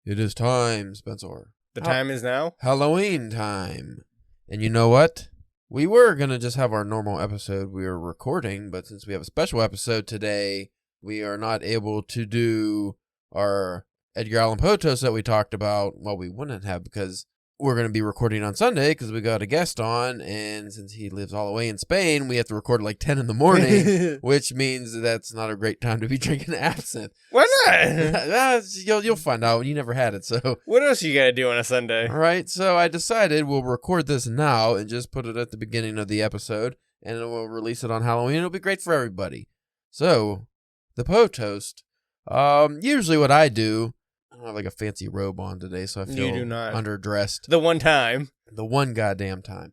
It is time, Spencer. The time is now? Halloween time. And you know what? We were going to just have our normal episode we were recording, but since we have a special episode today, we are not able to do our Edgar Allan Poe toast that we talked about. Well, we wouldn't have because we're going to be recording on Sunday because we got a guest on, and since he lives all the way in Spain, we have to record at like 10 in the morning, which means that's not a great time to be drinking absinthe. Why not? You'll find out. You never had it, so. What else you got to do on a Sunday? All right, so I decided we'll record this now and just put it at the beginning of the episode, and we'll release it on Halloween. It'll be great for everybody. So, the Poe toast. Usually what I do, I don't have like a fancy robe on today, so I feel underdressed. The one time. The one goddamn time.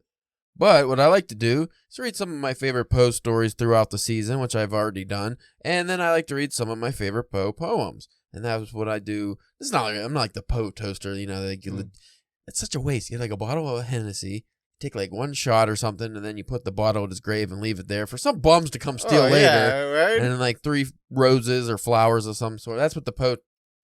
But what I like to do is read some of my favorite Poe stories throughout the season, which I've already done, and then I like to read some of my favorite Poe poems. And that's what I do. It's not like, I'm not like the Poe toaster, you know. It's such a waste. You get like a bottle of Hennessy, take like one shot or something, and then you put the bottle at his grave and leave it there for some bums to come steal later. Yeah, right? And then like 3 roses or flowers of some sort. That's what the Poe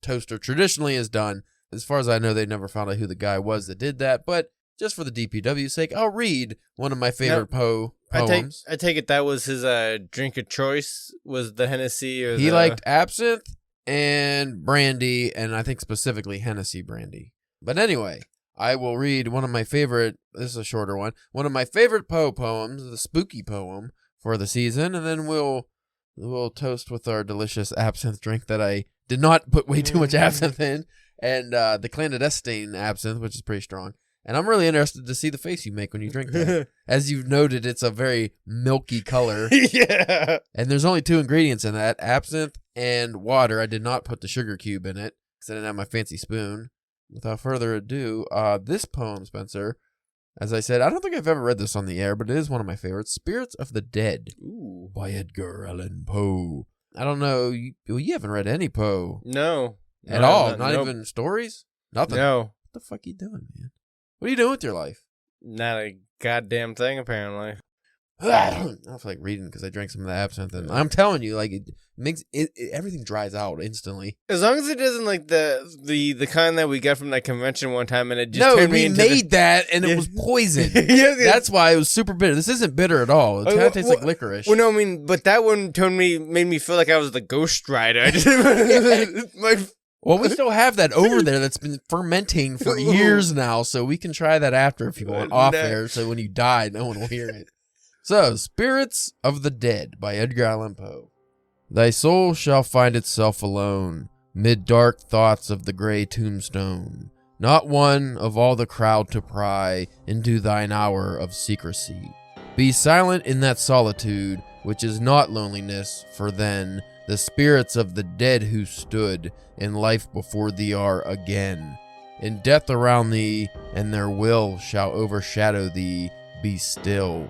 toaster traditionally is done. As far as I know, they never found out who the guy was that did that, but just for the DPW's sake, I'll read one of my favorite Poe poems. I take it that was his drink of choice, was the Hennessy? Or he liked absinthe and brandy, and I think specifically Hennessy brandy. But anyway, I will read one of my favorite, this is a shorter one, one of my favorite Poe poems, the spooky poem for the season, and then we'll toast with our delicious absinthe drink that I did not put way too much absinthe in, and the clandestine absinthe, which is pretty strong. And I'm really interested to see the face you make when you drink that. As you've noted, it's a very milky color. Yeah. And there's only 2 ingredients in that, absinthe and water. I did not put the sugar cube in it because I didn't have my fancy spoon. Without further ado, this poem, Spencer, as I said, I don't think I've ever read this on the air, but it is one of my favorites, Spirits of the Dead. Ooh. By Edgar Allan Poe. I don't know, you haven't read any Poe. No. At all? Not even stories? Nothing? No. What the fuck are you doing, man? What are you doing with your life? Not a goddamn thing, apparently. I don't feel like reading because I drank some of the absinthe, and I'm telling you, like, it makes everything dries out instantly. As long as it isn't like the kind that we got from that convention one time, and it just turned me into that, and it was poison. That's why it was super bitter. This isn't bitter at all. It kind of tastes like licorice. Well, no, I mean, but that one made me feel like I was the Ghost Rider. Well, we still have that over there that's been fermenting for years now, so we can try that after if you want off air, so when you die, no one will hear it. So, Spirits of the Dead by Edgar Allan Poe. Thy soul shall find itself alone, mid dark thoughts of the grey tombstone, not one of all the crowd to pry into thine hour of secrecy. Be silent in that solitude, which is not loneliness, for then the spirits of the dead who stood in life before thee are again. In death around thee, and their will shall overshadow thee, be still.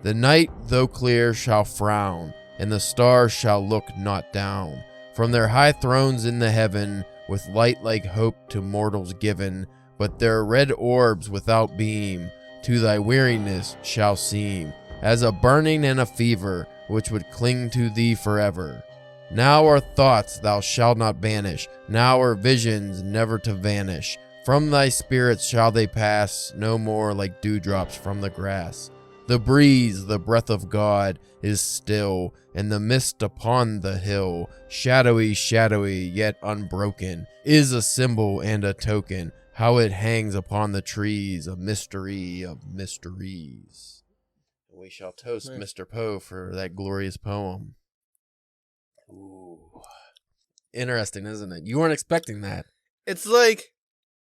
The night, though clear, shall frown, and the stars shall look not down from their high thrones in the heaven, with light like hope to mortals given, but their red orbs without beam to thy weariness shall seem as a burning and a fever, which would cling to thee forever. Now are thoughts thou shalt not banish, now are visions never to vanish. From thy spirits shall they pass, no more like dewdrops from the grass. The breeze, the breath of God, is still, and the mist upon the hill, shadowy, yet unbroken, is a symbol and a token, how it hangs upon the trees, a mystery of mysteries. We shall toast Mr. Poe for that glorious poem. Ooh. Interesting, isn't it? You weren't expecting that. It's like...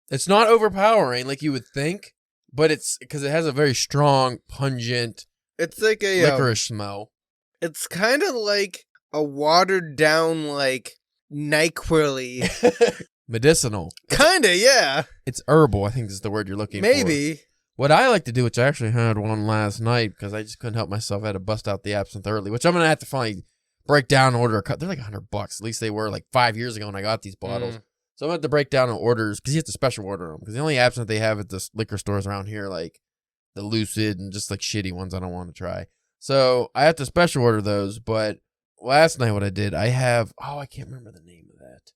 It's not overpowering like you would think, but it's because it has a very strong, pungent, it's like a licorice smell. It's kind of like a watered down, like, NyQuil-y. Medicinal. Kind of, yeah. It's herbal, I think is the word you're looking for. Maybe. What I like to do, which I actually had one last night because I just couldn't help myself, I had to bust out the absinthe early, which I'm going to have to finally break down and order a cut. They're like $100. At least they were like 5 years ago when I got these bottles. So I'm going to have to break down on orders because you have to special order them. Because the only absinthe they have at the liquor stores around here, like the Lucid and just like shitty ones I don't want to try. So I have to special order those. But last night what I did, I have, I can't remember the name of that.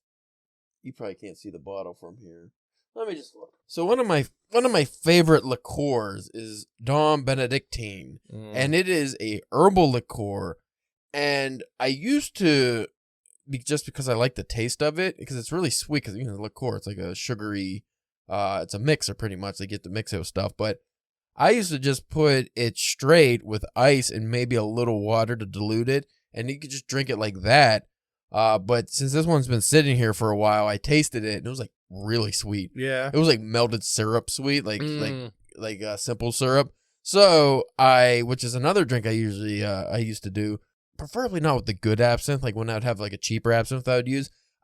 You probably can't see the bottle from here. Let me just look. So one of my favorite liqueurs is Dom Benedictine, and it is a herbal liqueur. And I used to, just because I like the taste of it, because it's really sweet. Because liqueur, it's like a sugary, it's a mixer pretty much. They get to mix it with stuff, but I used to just put it straight with ice and maybe a little water to dilute it, and you could just drink it like that. But since this one's been sitting here for a while, I tasted it and it was like really sweet. Yeah. It was like melted syrup sweet, like simple syrup. So which is another drink I used to do, preferably not with the good absinthe. Like when I'd have like a cheaper absinthe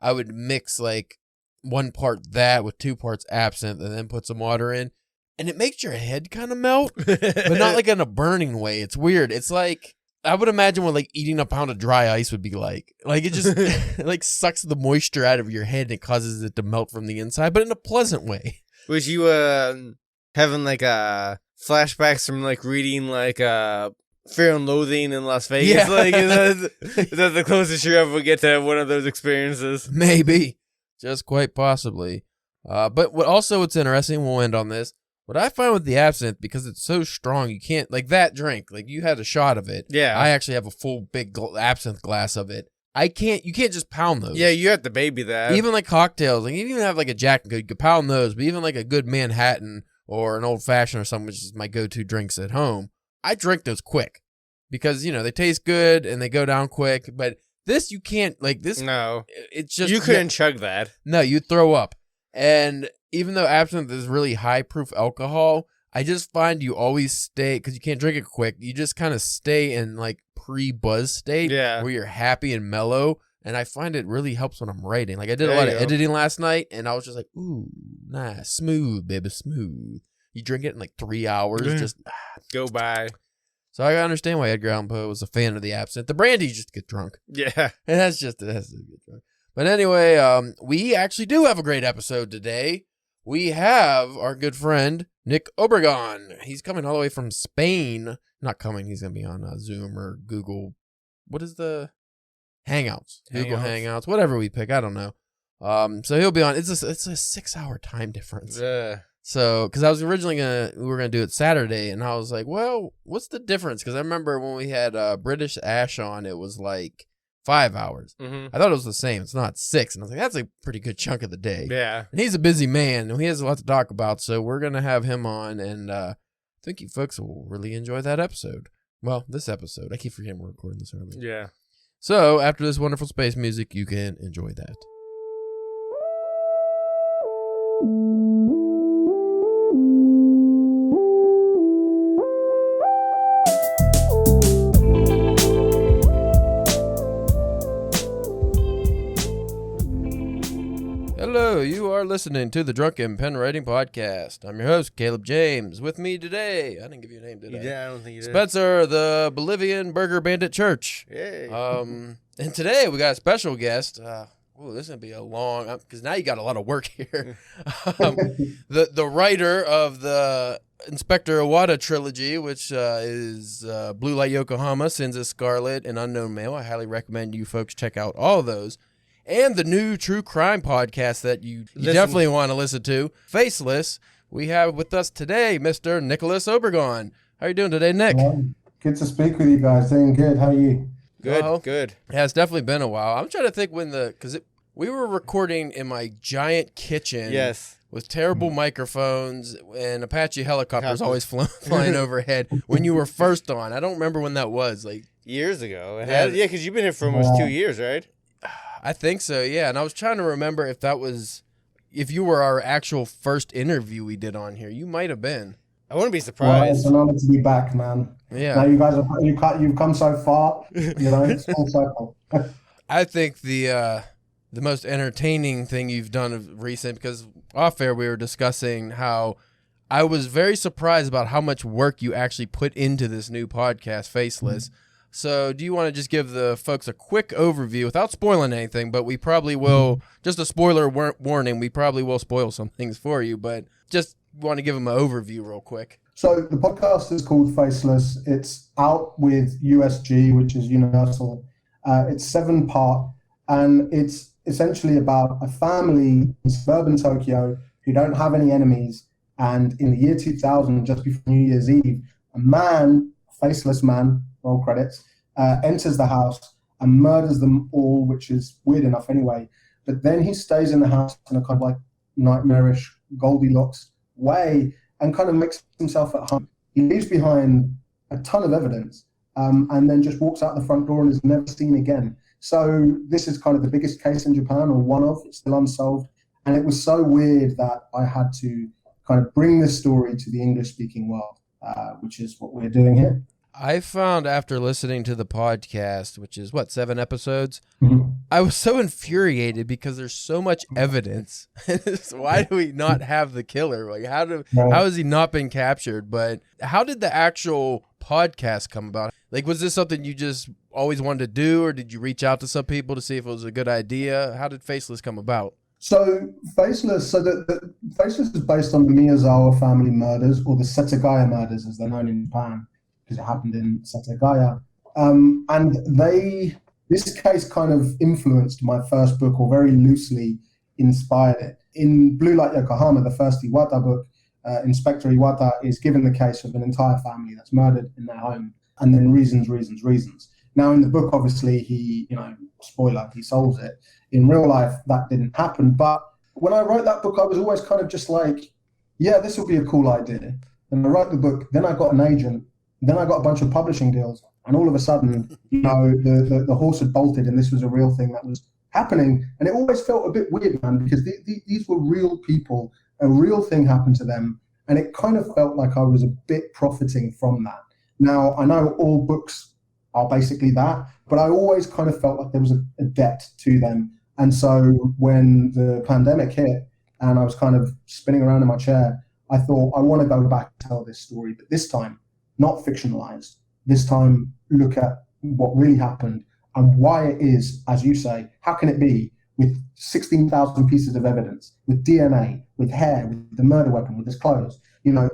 I would mix like 1 part that with 2 parts absinthe and then put some water in. And it makes your head kind of melt, but not like in a burning way. It's weird. It's like, I would imagine what like eating a pound of dry ice would be like. Like it just it like sucks the moisture out of your head and it causes it to melt from the inside, but in a pleasant way. Was you having like flashbacks from like reading like Fear and Loathing in Las Vegas? Yeah. Like is that the closest you ever get to one of those experiences? Maybe. Just quite possibly. But what's interesting, we'll end on this. What I find with the absinthe, because it's so strong, you can't, like that drink, like you had a shot of it. Yeah. I actually have a full big absinthe glass of it. You can't just pound those. Yeah, you have to baby that. Even like cocktails, like you even have like a Jack and Coke, you could pound those, but even like a good Manhattan or an old fashioned or something, which is my go-to drinks at home, I drink those quick because, they taste good and they go down quick. But this, you can't, like this. No. It's just. You couldn't chug that. No, you'd throw up. And even though absinthe is really high proof alcohol, I just find you always stay, because you can't drink it quick, you just kind of stay in like pre-buzz state where you're happy and mellow. And I find it really helps when I'm writing. Like I did a lot of editing last night and I was just like, ooh, nice, smooth, baby, smooth. You drink it in like 3 hours, just go by. So I understand why Edgar Allan Poe was a fan of the absinthe. The brandy, you just get drunk. Yeah. And that's to get drunk. But anyway, we actually do have a great episode today. We have our good friend, Nick Obregón. He's coming all the way from Spain. Not coming, he's going to be on Zoom or Google. What is the Hangouts? Google Hangouts, whatever we pick. I don't know. So he'll be on. It's a 6-hour time difference. Yeah. So, because I was originally we were going to do it Saturday, and I was like, well, what's the difference? Because I remember when we had British Ash on, it was like 5 hours. Mm-hmm. I thought it was the same. It's not 6. And I was like, that's a pretty good chunk of the day. Yeah. And he's a busy man, and he has a lot to talk about, so we're going to have him on, and I think you folks will really enjoy that episode. Well, this episode. I keep forgetting we're recording this early. Yeah. So, after this wonderful space music, you can enjoy that. Hello, you are listening to the Drunken Pen Writing Podcast. I'm your host, Caleb James. With me today, I didn't give you a name, did I? Yeah, I don't think you did. Spencer, the Bolivian Burger Bandit Church. Yay. And today we got a special guest. This is going to be a long, because now you got a lot of work here. The writer of the Inspector Iwata trilogy, which is Blue Light Yokohama, Sins of Scarlett, and Unknown Male. I highly recommend you folks check out all of those. And the new true crime podcast that you definitely want to listen to, Faceless. We have with us today Mr. Nicolás Obregón. How are you doing today, Nick? Good to speak with you guys. Doing good. How are you? Good, good. Yeah, it's definitely been a while. I'm trying to think because we were recording in my giant kitchen. Yes. With terrible microphones and Apache helicopters always flying overhead when you were first on. I don't remember when that was. Like years ago. Yeah, because you've been here for almost 2 years, right? I think so, yeah. And I was trying to remember if you were our actual first interview we did on here. You might have been. I wouldn't be surprised. Well, it's an honor to be back, man. Yeah. Now you guys you've come so far. It's full circle. I think the most entertaining thing you've done of recent, because off air we were discussing how I was very surprised about how much work you actually put into this new podcast, Faceless. Mm-hmm. So do you want to just give the folks a quick overview without spoiling anything, but we probably will, just a spoiler warning, we probably will spoil some things for you, but just want to give them an overview real quick. So the podcast is called Faceless. It's out with USG, which is Universal. It's 7-part, and it's essentially about a family in suburban Tokyo who don't have any enemies. And in the year 2000, just before New Year's Eve, a man, faceless man, roll credits, enters the house and murders them all, which is weird enough anyway. But then he stays in the house in a kind of like nightmarish Goldilocks way and kind of makes himself at home. He leaves behind a ton of evidence and then just walks out the front door and is never seen again. So this is kind of the biggest case in Japan, or one of, it's still unsolved. And it was so weird that I had to kind of bring this story to the English-speaking world, which is what we're doing here. I found after listening to the podcast, which is 7 episodes, Mm-hmm. I was so infuriated because there's so much evidence. Why do we not have the killer? Like, how has he not been captured? But how did the actual podcast come about? Like, was this something you just always wanted to do, or did you reach out to some people to see if it was a good idea? How did Faceless come about? So Faceless, the Faceless is based on the Miyazawa family murders, or the Setagaya murders, as they're known in Japan, because it happened in Setagaya. And this case kind of influenced my first book, or very loosely inspired it. In Blue Light Yokohama, the first Iwata book, Inspector Iwata is given the case of an entire family that's murdered in their home, and then reasons. Now, in the book, obviously, he, spoiler, he solves it. In real life, that didn't happen. But when I wrote that book, I was always kind of just like, yeah, this will be a cool idea. And I wrote the book, then I got an agent, then I got a bunch of publishing deals. And all of a sudden, the horse had bolted, and this was a real thing that was happening. And it always felt a bit weird, man, because these were real people. A real thing happened to them. And it kind of felt like I was a bit profiting from that. Now, I know all books are basically that, but I always kind of felt like there was a debt to them. And so when the pandemic hit and I was kind of spinning around in my chair, I thought, I want to go back and tell this story, but this time, not fictionalized. This time, look at what really happened and why it is, as you say, how can it be with 16,000 pieces of evidence, with DNA, with hair, with the murder weapon, with his clothes?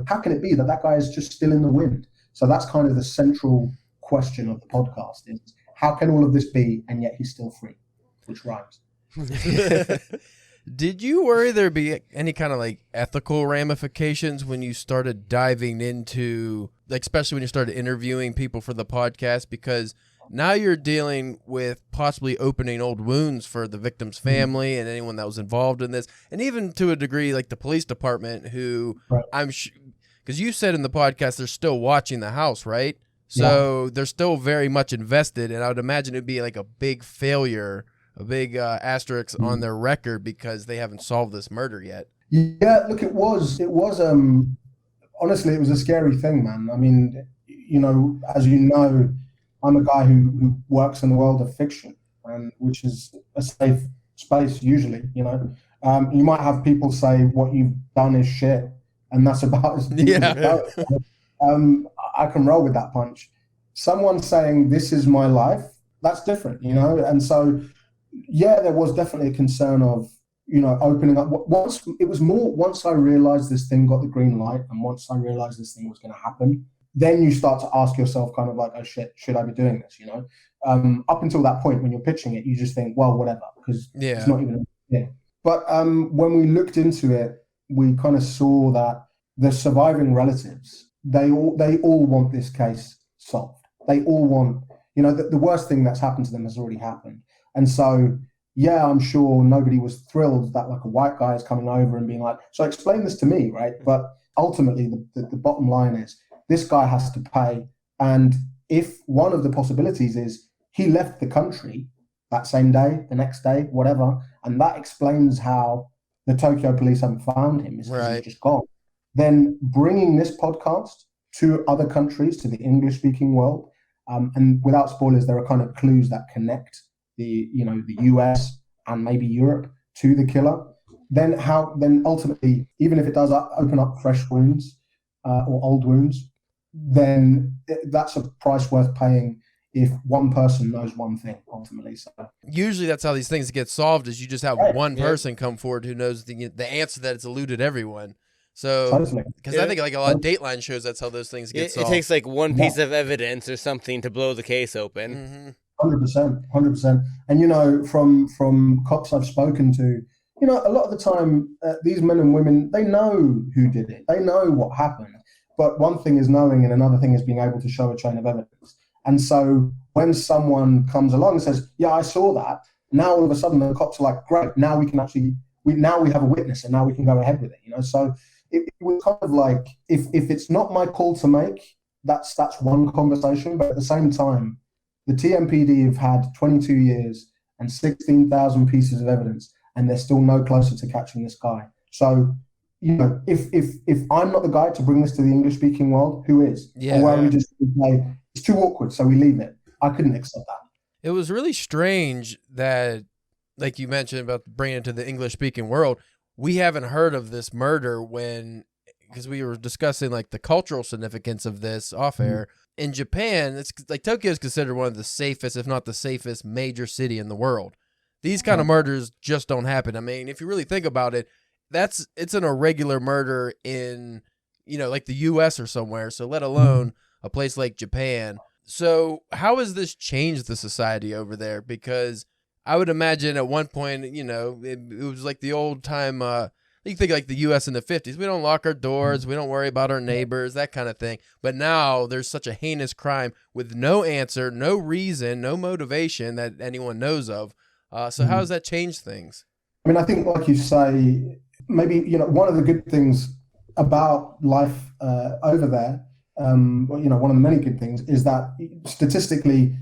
How can it be that guy is just still in the wind? So that's kind of the central question of the podcast is, how can all of this be and yet he's still free? Which rhymes. Did you worry there'd be any kind of like ethical ramifications when you started diving into, like, especially when you started interviewing people for the podcast? Because now you're dealing with possibly opening old wounds for the victim's family and anyone that was involved in this. And even to a degree, like the police department, who right. I'm sure, because you said in the podcast, they're still watching the house, right? So they're still very much invested. And I would imagine it'd be like a big failure, a big asterisk on their record because they haven't solved this murder yet. Yeah, look, it was honestly, it was a scary thing, man. I mean, as you know, I'm a guy who works in the world of fiction, which is a safe space usually, You might have people say what you've done is shit, and that's about as deep as it goes. I can roll with that punch. Someone saying this is my life, that's different, And so, yeah, there was definitely a concern of, opening up. Once I realized this thing got the green light, and once I realized this thing was going to happen, then you start to ask yourself kind of like, oh shit, should I be doing this? Up until that point, when you're pitching it, you just think, well, whatever, because it's not even. Yeah. But when we looked into it, we kind of saw that the surviving relatives, they all want this case solved. They all want, the worst thing that's happened to them has already happened. And so, yeah, I'm sure nobody was thrilled that like a white guy is coming over and being like, so explain this to me, right? But ultimately, the bottom line is this guy has to pay. And if one of the possibilities is he left the country that same day, the next day, whatever, and that explains how the Tokyo police haven't found him, is because he's just gone, then bringing this podcast to other countries, to the English-speaking world, and without spoilers, there are kind of clues that connect the US and maybe Europe to the killer. Then ultimately, even if it does open up fresh wounds or old wounds, then that's a price worth paying if one person knows one thing ultimately. So usually that's how these things get solved, is you just have one person come forward who knows the answer that it's eluded everyone. So, because I think like a lot of Dateline shows, that's how those things get solved. It takes like one piece of evidence or something to blow the case open. Mm-hmm. 100%, 100%. And from cops I've spoken to, a lot of the time, these men and women, they know who did it. They know what happened. But one thing is knowing, and another thing is being able to show a chain of evidence. And so when someone comes along and says, "Yeah, I saw that," now all of a sudden the cops are like, "Great, now we can now we have a witness, and now we can go ahead with it." So it was kind of like, if it's not my call to make, that's one conversation. But at the same time, the TMPD have had 22 years and 16,000 pieces of evidence, and they're still no closer to catching this guy. So, if I'm not the guy to bring this to the English-speaking world, who is? Yeah. Or where we just say, it's too awkward, so we leave it. I couldn't accept that. It was really strange that, like you mentioned about bringing it to the English-speaking world, we haven't heard of this murder because we were discussing like the cultural significance of this off air. In Japan, it's like Tokyo is considered one of the safest, if not the safest, major city in the world. These kind of murders just don't happen. I mean, if you really think about it, it's an irregular murder in, like the U.S. or somewhere. So let alone a place like Japan. So how has this changed the society over there? Because I would imagine at one point, it was like the old time. You think like the U.S. in the 50s. We don't lock our doors. We don't worry about our neighbors, that kind of thing. But now there's such a heinous crime with no answer, no reason, no motivation that anyone knows of. So how has that changed things? I mean, I think, like you say, maybe, one of the good things about life over there, one of the many good things is that statistically,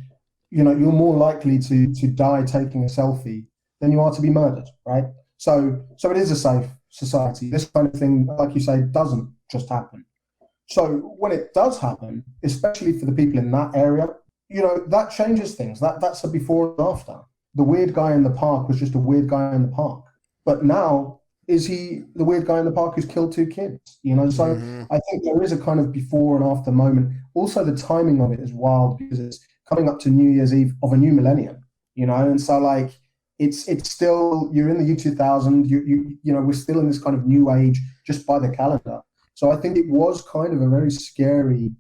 you're more likely to die taking a selfie than you are to be murdered, right? So it is a safe society. This kind of thing, like you say, doesn't just happen. So when it does happen, especially for the people in that area, that changes things. That's a before and after. The weird guy in the park was just a weird guy in the park. But now, is he the weird guy in the park who's killed 2 kids? So I think there is a kind of before and after moment. Also, the timing of it is wild because it's coming up to New Year's Eve of a new millennium, and so like it's still, you're in the year 2000, we're still in this kind of new age just by the calendar. So I think it was kind of a very scary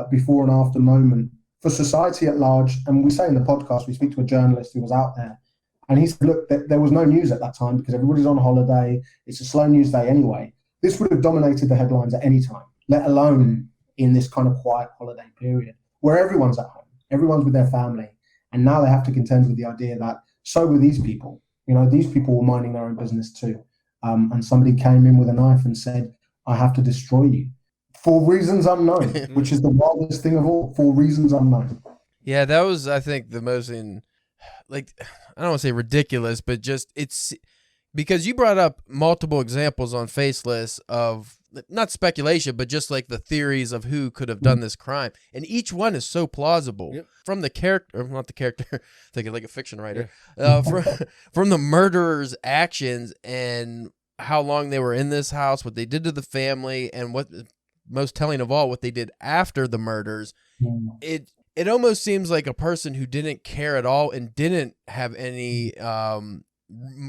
before and after moment for society at large. And we say in the podcast, we speak to a journalist who was out there, and he said, look, there was no news at that time because everybody's on holiday. It's a slow news day anyway. This would have dominated the headlines at any time, let alone in this kind of quiet holiday period where everyone's at home, everyone's with their family. And now they have to contend with the idea that so were these people. These people were minding their own business too. And somebody came in with a knife and said, I have to destroy you for reasons unknown, which is the wildest thing of all, for reasons unknown. Yeah, that was, I think, the most I don't want to say ridiculous, but just it's because you brought up multiple examples on Faceless of not speculation, but just like the theories of who could have done this crime. And each one is so plausible. Yep. From the character, not the character, thinking like a fiction writer, from the murderer's actions and how long they were in this house, what they did to the family, and what most telling of all, what they did after the murders. It almost seems like a person who didn't care at all and didn't have any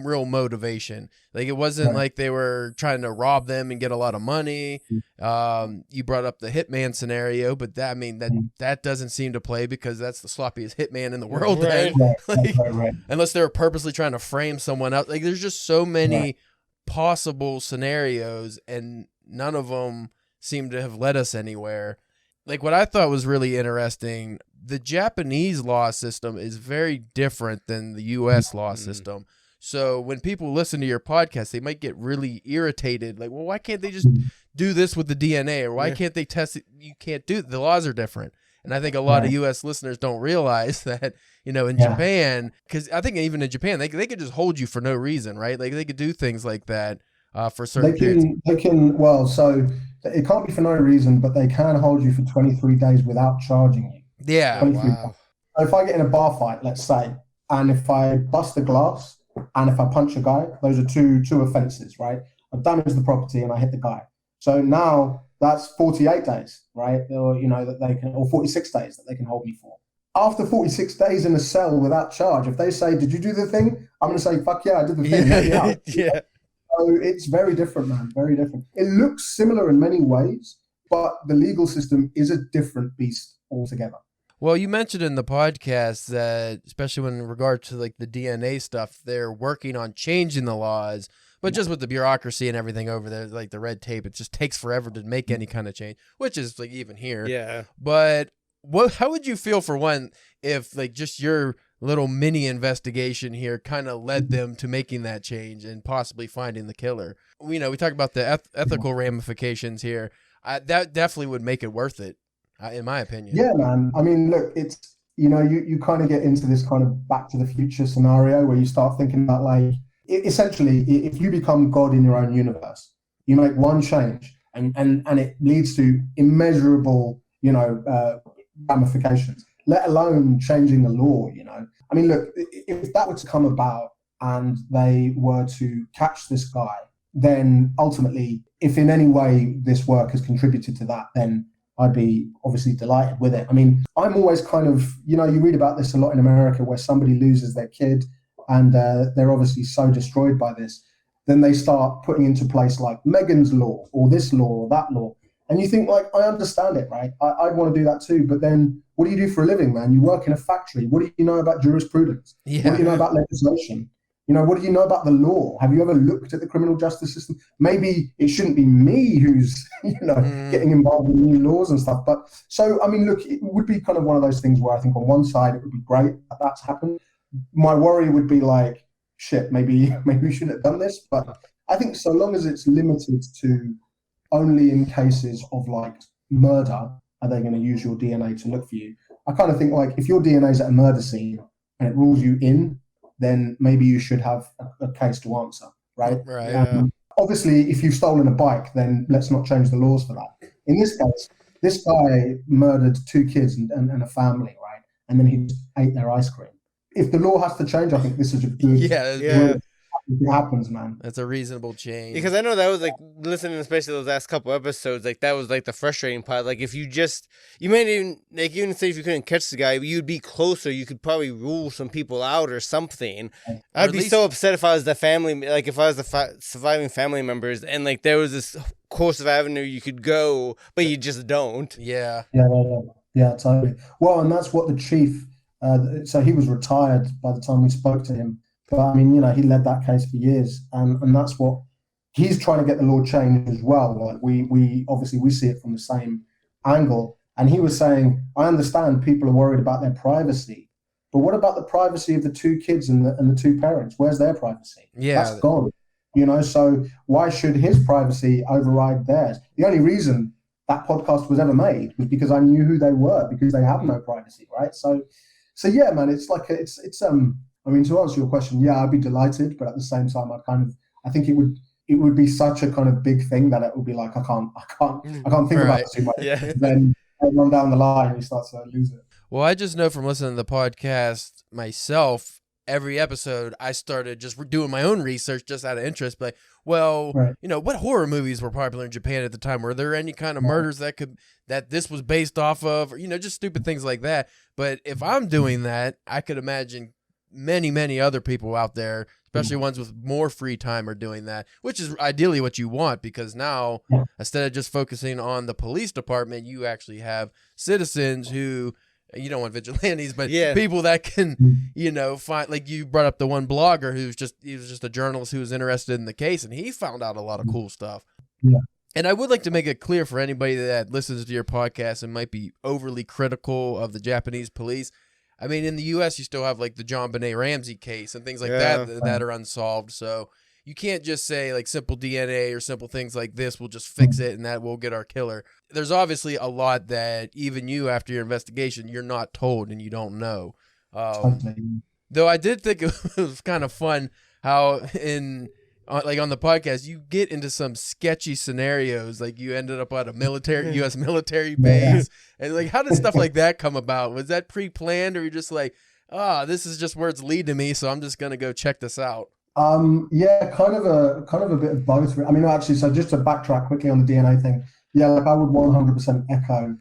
real motivation. Like it wasn't like they were trying to rob them and get a lot of money. You brought up the hitman scenario, but that doesn't seem to play because that's the sloppiest hitman in the world. Right. Right. Unless they were purposely trying to frame someone else. Like there's just so many possible scenarios, and none of them seem to have led us anywhere. Like what I thought was really interesting, the Japanese law system is very different than the U.S. law system. So when people listen to your podcast, they might get really irritated. Like, well, why can't they just do this with the DNA? Or why can't they test it? You can't do it. The laws are different. And I think a lot of U.S. listeners don't realize that, in Japan, because I think even in Japan, they could just hold you for no reason, right? Like they could do things like that for certain periods. So it can't be for no reason, but they can hold you for 23 days without charging you. Yeah. Wow. So if I get in a bar fight, let's say, and if I bust a glass and if I punch a guy, those are two offenses, right? I've damaged the property and I hit the guy. So now that's 48 days, right? Or, that they can, or 46 days that they can hold me for. After 46 days in a cell without charge, if they say, did you do the thing? I'm going to say, fuck yeah, I did the thing. Yeah. So it's very different, man. Very different. It looks similar in many ways, but the legal system is a different beast altogether. Well, you mentioned in the podcast that, especially when in regard to like the DNA stuff, they're working on changing the laws, but just with the bureaucracy and everything over there, like the red tape, it just takes forever to make any kind of change, which is like even here. Yeah. But how would you feel for one if like just your little mini investigation here kind of led them to making that change and possibly finding the killer? We talk about the ethical ramifications here. That definitely would make it worth it, in my opinion. Yeah, man. I mean, look, it's, you kind of get into this kind of Back to the Future scenario where you start thinking about like, essentially, if you become God in your own universe, you make one change and it leads to immeasurable, ramifications, let alone changing the law, I mean, look, if that were to come about and they were to catch this guy, then ultimately, if in any way this work has contributed to that, then I'd be obviously delighted with it. I mean, I'm always kind of, you read about this a lot in America where somebody loses their kid and they're obviously so destroyed by this. Then they start putting into place like Megan's law or this law or that law. And you think, like, I understand it, right? I'd want to do that too. But then what do you do for a living, man? You work in a factory. What do you know about jurisprudence? Yeah. What do you know about legislation? What do you know about the law? Have you ever looked at the criminal justice system? Maybe it shouldn't be me who's, getting involved in new laws and stuff. But so, I mean, look, it would be kind of one of those things where I think on one side it would be great that that's happened. My worry would be like, shit, maybe we shouldn't have done this. But I think so long as it's limited to only in cases of like murder, are they going to use your DNA to look for you? I kind of think like if your DNA is at a murder scene and it rules you in, then maybe you should have a case to answer, right? Right. Obviously, if you've stolen a bike, then let's not change the laws for that. In this case, this guy murdered 2 kids and a family, right? And then he just ate their ice cream. If the law has to change, I think this is a good. Yeah. It happens, man. That's a reasonable change. Because I know that was like listening, especially those last couple episodes, like that was like the frustrating part. Like if you might even say if you couldn't catch the guy, you'd be closer. You could probably rule some people out or something. I'd be so upset if I was the family, like if I was the surviving family members, and like there was this course of avenue you could go, but you just don't. Yeah. Yeah, totally. Well, and that's what the chief. So he was retired by the time we spoke to him. But I mean, he led that case for years, and that's what he's trying to get the law changed as well. Like we obviously we see it from the same angle. And he was saying, I understand people are worried about their privacy, but what about the privacy of the 2 kids and the 2 parents? Where's their privacy? Yeah, that's gone. So why should his privacy override theirs? The only reason that podcast was ever made was because I knew who they were, because they have no privacy, right? So yeah, man, it's like it's I mean, to answer your question, yeah, I'd be delighted, but at the same time, I think it would be such a kind of big thing that it would be like I can't think about it too much. Yeah. Then run down the line, you start to lose it. Well, I just know from listening to the podcast myself, every episode I started just doing my own research just out of interest. But what horror movies were popular in Japan at the time? Were there any kind of murders that this was based off of, or just stupid things like that? But if I'm doing that, I could imagine many, many other people out there, especially ones with more free time, are doing that, which is ideally what you want, because now instead of just focusing on the police department, you actually have citizens who, you don't want vigilantes, but people that can, find, like you brought up the one blogger he was just a journalist who was interested in the case, and he found out a lot of cool stuff. Yeah. And I would like to make it clear for anybody that listens to your podcast and might be overly critical of the Japanese police. I mean, in the U.S., you still have like the John Benet Ramsey case and things like that are unsolved. So you can't just say like simple DNA or simple things like this will just fix it and that will get our killer. There's obviously a lot that even you, after your investigation, you're not told and you don't know. Though I did think it was kind of fun how on the podcast, you get into some sketchy scenarios. Like you ended up at a U.S. military base. And like, how did stuff like that come about? Was that pre-planned, or you're just like, this is just where it's leading me, so I'm just going to go check this out? Yeah, kind of a bit of both. I mean, actually, so just to backtrack quickly on the DNA thing. Yeah, like I would 100% echo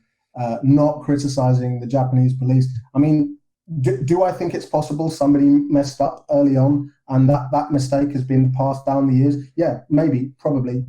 not criticizing the Japanese police. I mean, do I think it's possible somebody messed up early on and that mistake has been passed down the years? Yeah, maybe, probably.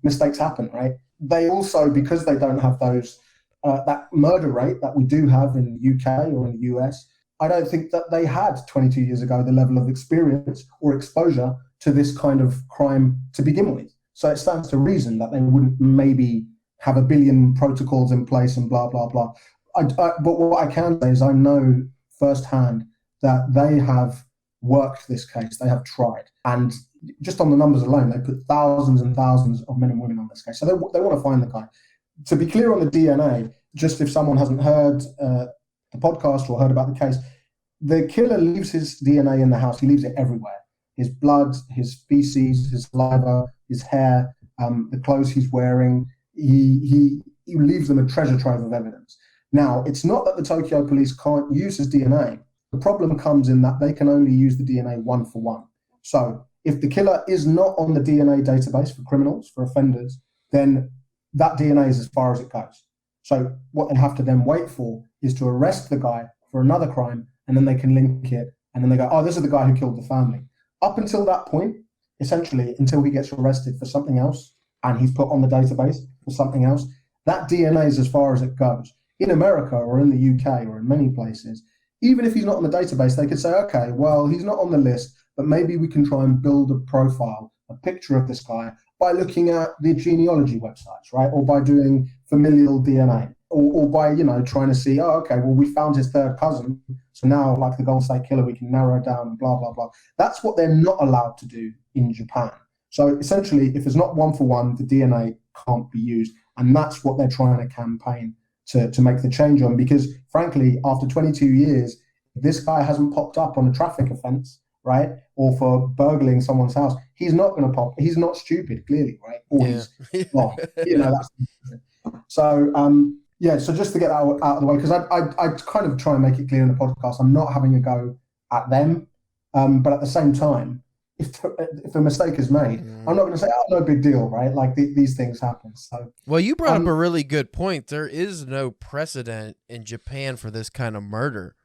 Mistakes happen, right? They also, because they don't have those that murder rate that we do have in the UK or in the US, I don't think that they had 22 years ago the level of experience or exposure to this kind of crime to begin with. So it stands to reason that they wouldn't maybe have a billion protocols in place and blah, blah, blah. But what I can say is I know firsthand that they have worked this case. They have tried. And just on the numbers alone, they put thousands and thousands of men and women on this case. So they want to find the guy. To be clear on the DNA, just if someone hasn't heard the podcast or heard about the case, the killer leaves his DNA in the house. He leaves it everywhere. His blood, his feces, his saliva, his hair, the clothes he's wearing. He leaves them a treasure trove of evidence. Now, it's not that the Tokyo police can't use his DNA. The problem comes in that they can only use the DNA one for one. So if the killer is not on the DNA database for criminals, for offenders, then that DNA is as far as it goes. So what they have to then wait for is to arrest the guy for another crime, and then they can link it, and then they go, oh, this is the guy who killed the family. Up until that point, essentially, until he gets arrested for something else, and he's put on the database for something else, that DNA is as far as it goes. In America or in the UK or in many places, even if he's not on the database, they could say, okay, well, he's not on the list, but maybe we can try and build a profile, a picture of this guy by looking at the genealogy websites, right? Or by doing familial DNA, or by, trying to see, oh, okay, well, we found his third cousin. So now, like the Golden State Killer, we can narrow it down, blah, blah, blah. That's what they're not allowed to do in Japan. So essentially, if it's not one for one, the DNA can't be used. And that's what they're trying to campaign to make the change on, because frankly, after 22 years, if this guy hasn't popped up on a traffic offense, right, or for burgling someone's house, he's not going to pop. He's not stupid, clearly, right? Or he's wrong. That's so. So just to get that out of the way, because I kind of try and make it clear in the podcast, I'm not having a go at them, but at the same time, if a mistake is made, I'm not going to say, oh, no big deal, right? Like these things happen. So, well, you brought up a really good point. There is no precedent in Japan for this kind of murder.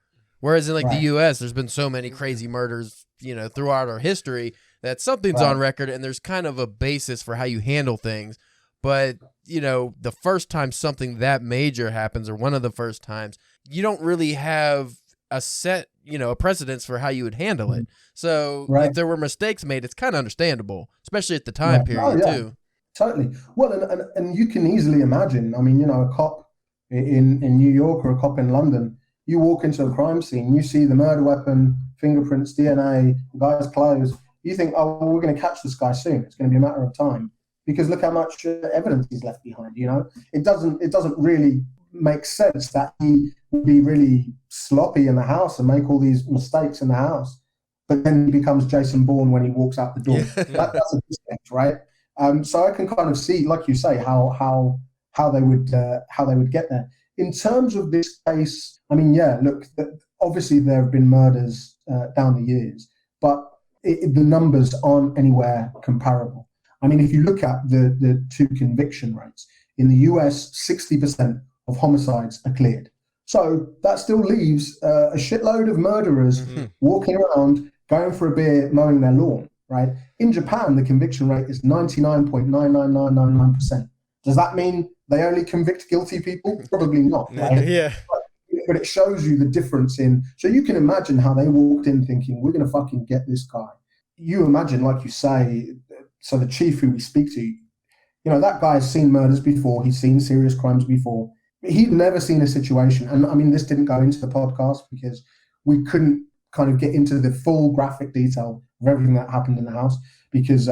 Whereas in the U.S., there's been so many crazy murders, throughout our history that something's on record and there's kind of a basis for how you handle things. But, the first time something that major happens, or one of the first times, you don't really have a set, a precedence for how you would handle it. So if there were mistakes made, it's kind of understandable, especially at the time period too. Totally. Well, and you can easily imagine, a cop in New York or a cop in London, you walk into a crime scene, you see the murder weapon, fingerprints, DNA, the guy's clothes, you think, oh, well, we're going to catch this guy soon. It's going to be a matter of time. Because look how much evidence he's left behind, It doesn't really make sense that he would be really sloppy in the house and make all these mistakes in the house, but then he becomes Jason Bourne when he walks out the door. That's a distinct, right? So I can kind of see, like you say, how they would get there. In terms of this case, look, obviously there have been murders down the years, but the numbers aren't anywhere comparable. If you look at the two conviction rates, in the US, 60% of homicides are cleared. So that still leaves a shitload of murderers walking around, going for a beer, mowing their lawn, right? In Japan, the conviction rate is 99.99999%. Does that mean they only convict guilty people? Probably not, right? Yeah. But it shows you the difference in... So you can imagine how they walked in thinking, we're going to fucking get this guy. You imagine, like you say... So the chief who we speak to, that guy's seen murders before. He's seen serious crimes before. He'd never seen a situation. And this didn't go into the podcast because we couldn't kind of get into the full graphic detail of everything that happened in the house because,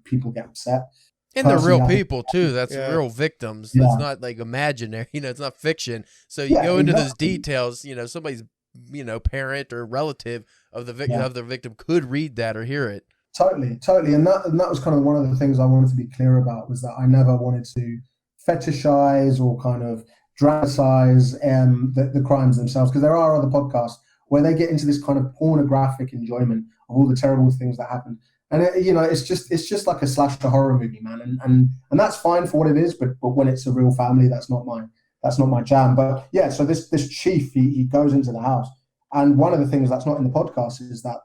people get upset. And they're real people too. That's real victims. Yeah. It's not like imaginary, it's not fiction. So you go into those details, somebody's, parent or relative of the victim could read that or hear it. Totally. And that was kind of one of the things I wanted to be clear about, was that I never wanted to fetishize or kind of dramatize the crimes themselves, because there are other podcasts where they get into this kind of pornographic enjoyment of all the terrible things that happened. And it's just like a slasher horror movie, man. And that's fine for what it is, but when it's a real family, that's not my jam. But yeah, so this chief, he goes into the house, and one of the things that's not in the podcast is that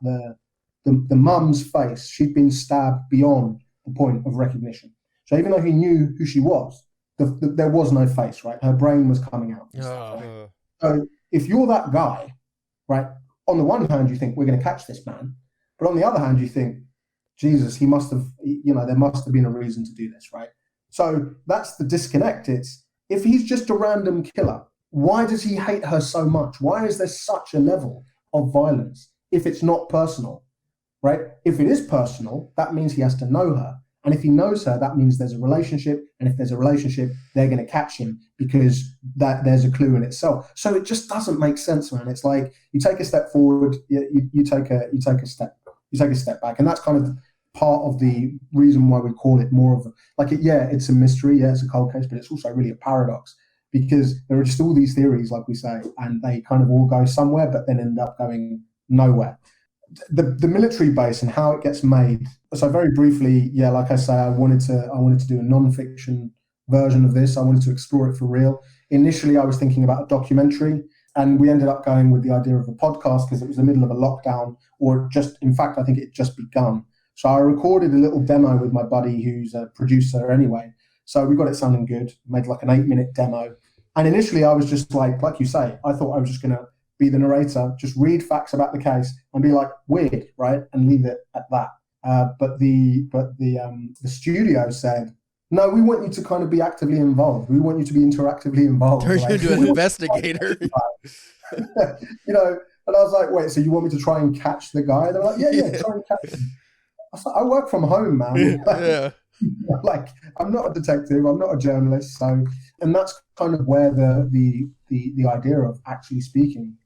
the mum's face, she'd been stabbed beyond the point of recognition. So even though he knew who she was, there was no face, right? Her brain was coming out. Right? So if you're that guy, right, on the one hand, you think we're going to catch this man. But on the other hand, you think, Jesus, he must have, there must have been a reason to do this, right? So that's the disconnect. It's, if he's just a random killer, why does he hate her so much? Why is there such a level of violence if it's not personal, right? If it is personal, that means he has to know her. And if he knows her, that means there's a relationship. And if there's a relationship, they're going to catch him because there's a clue in itself. So it just doesn't make sense, man. It's like you take a step forward, you take a step back, and that's kind of part of the reason why we call it more of it's a mystery, it's a cold case, but it's also really a paradox because there are just all these theories, like we say, and they kind of all go somewhere, but then end up going nowhere. The military base and how it gets made. So very briefly, like I say, I wanted to do a non-fiction version of this. I wanted to explore it for real. Initially, I was thinking about a documentary, and we ended up going with the idea of a podcast because it was the middle of a lockdown, or in fact, I think it had just begun. So I recorded a little demo with my buddy who's a producer anyway. So we got it sounding good, made like an 8-minute demo. And initially, I was just like you say, I thought I was just going to be the narrator, just read facts about the case and be like, weird, right? And leave it at that. But the studio said, no, we want you to kind of be actively involved. We want you to be interactively involved. Turn you into an investigator. And I was like, wait, so you want me to try and catch the guy? They're like, yeah, try and catch him. I was like, I work from home, man. Like, I'm not a detective. I'm not a journalist. So, and that's kind of where the idea of actually speaking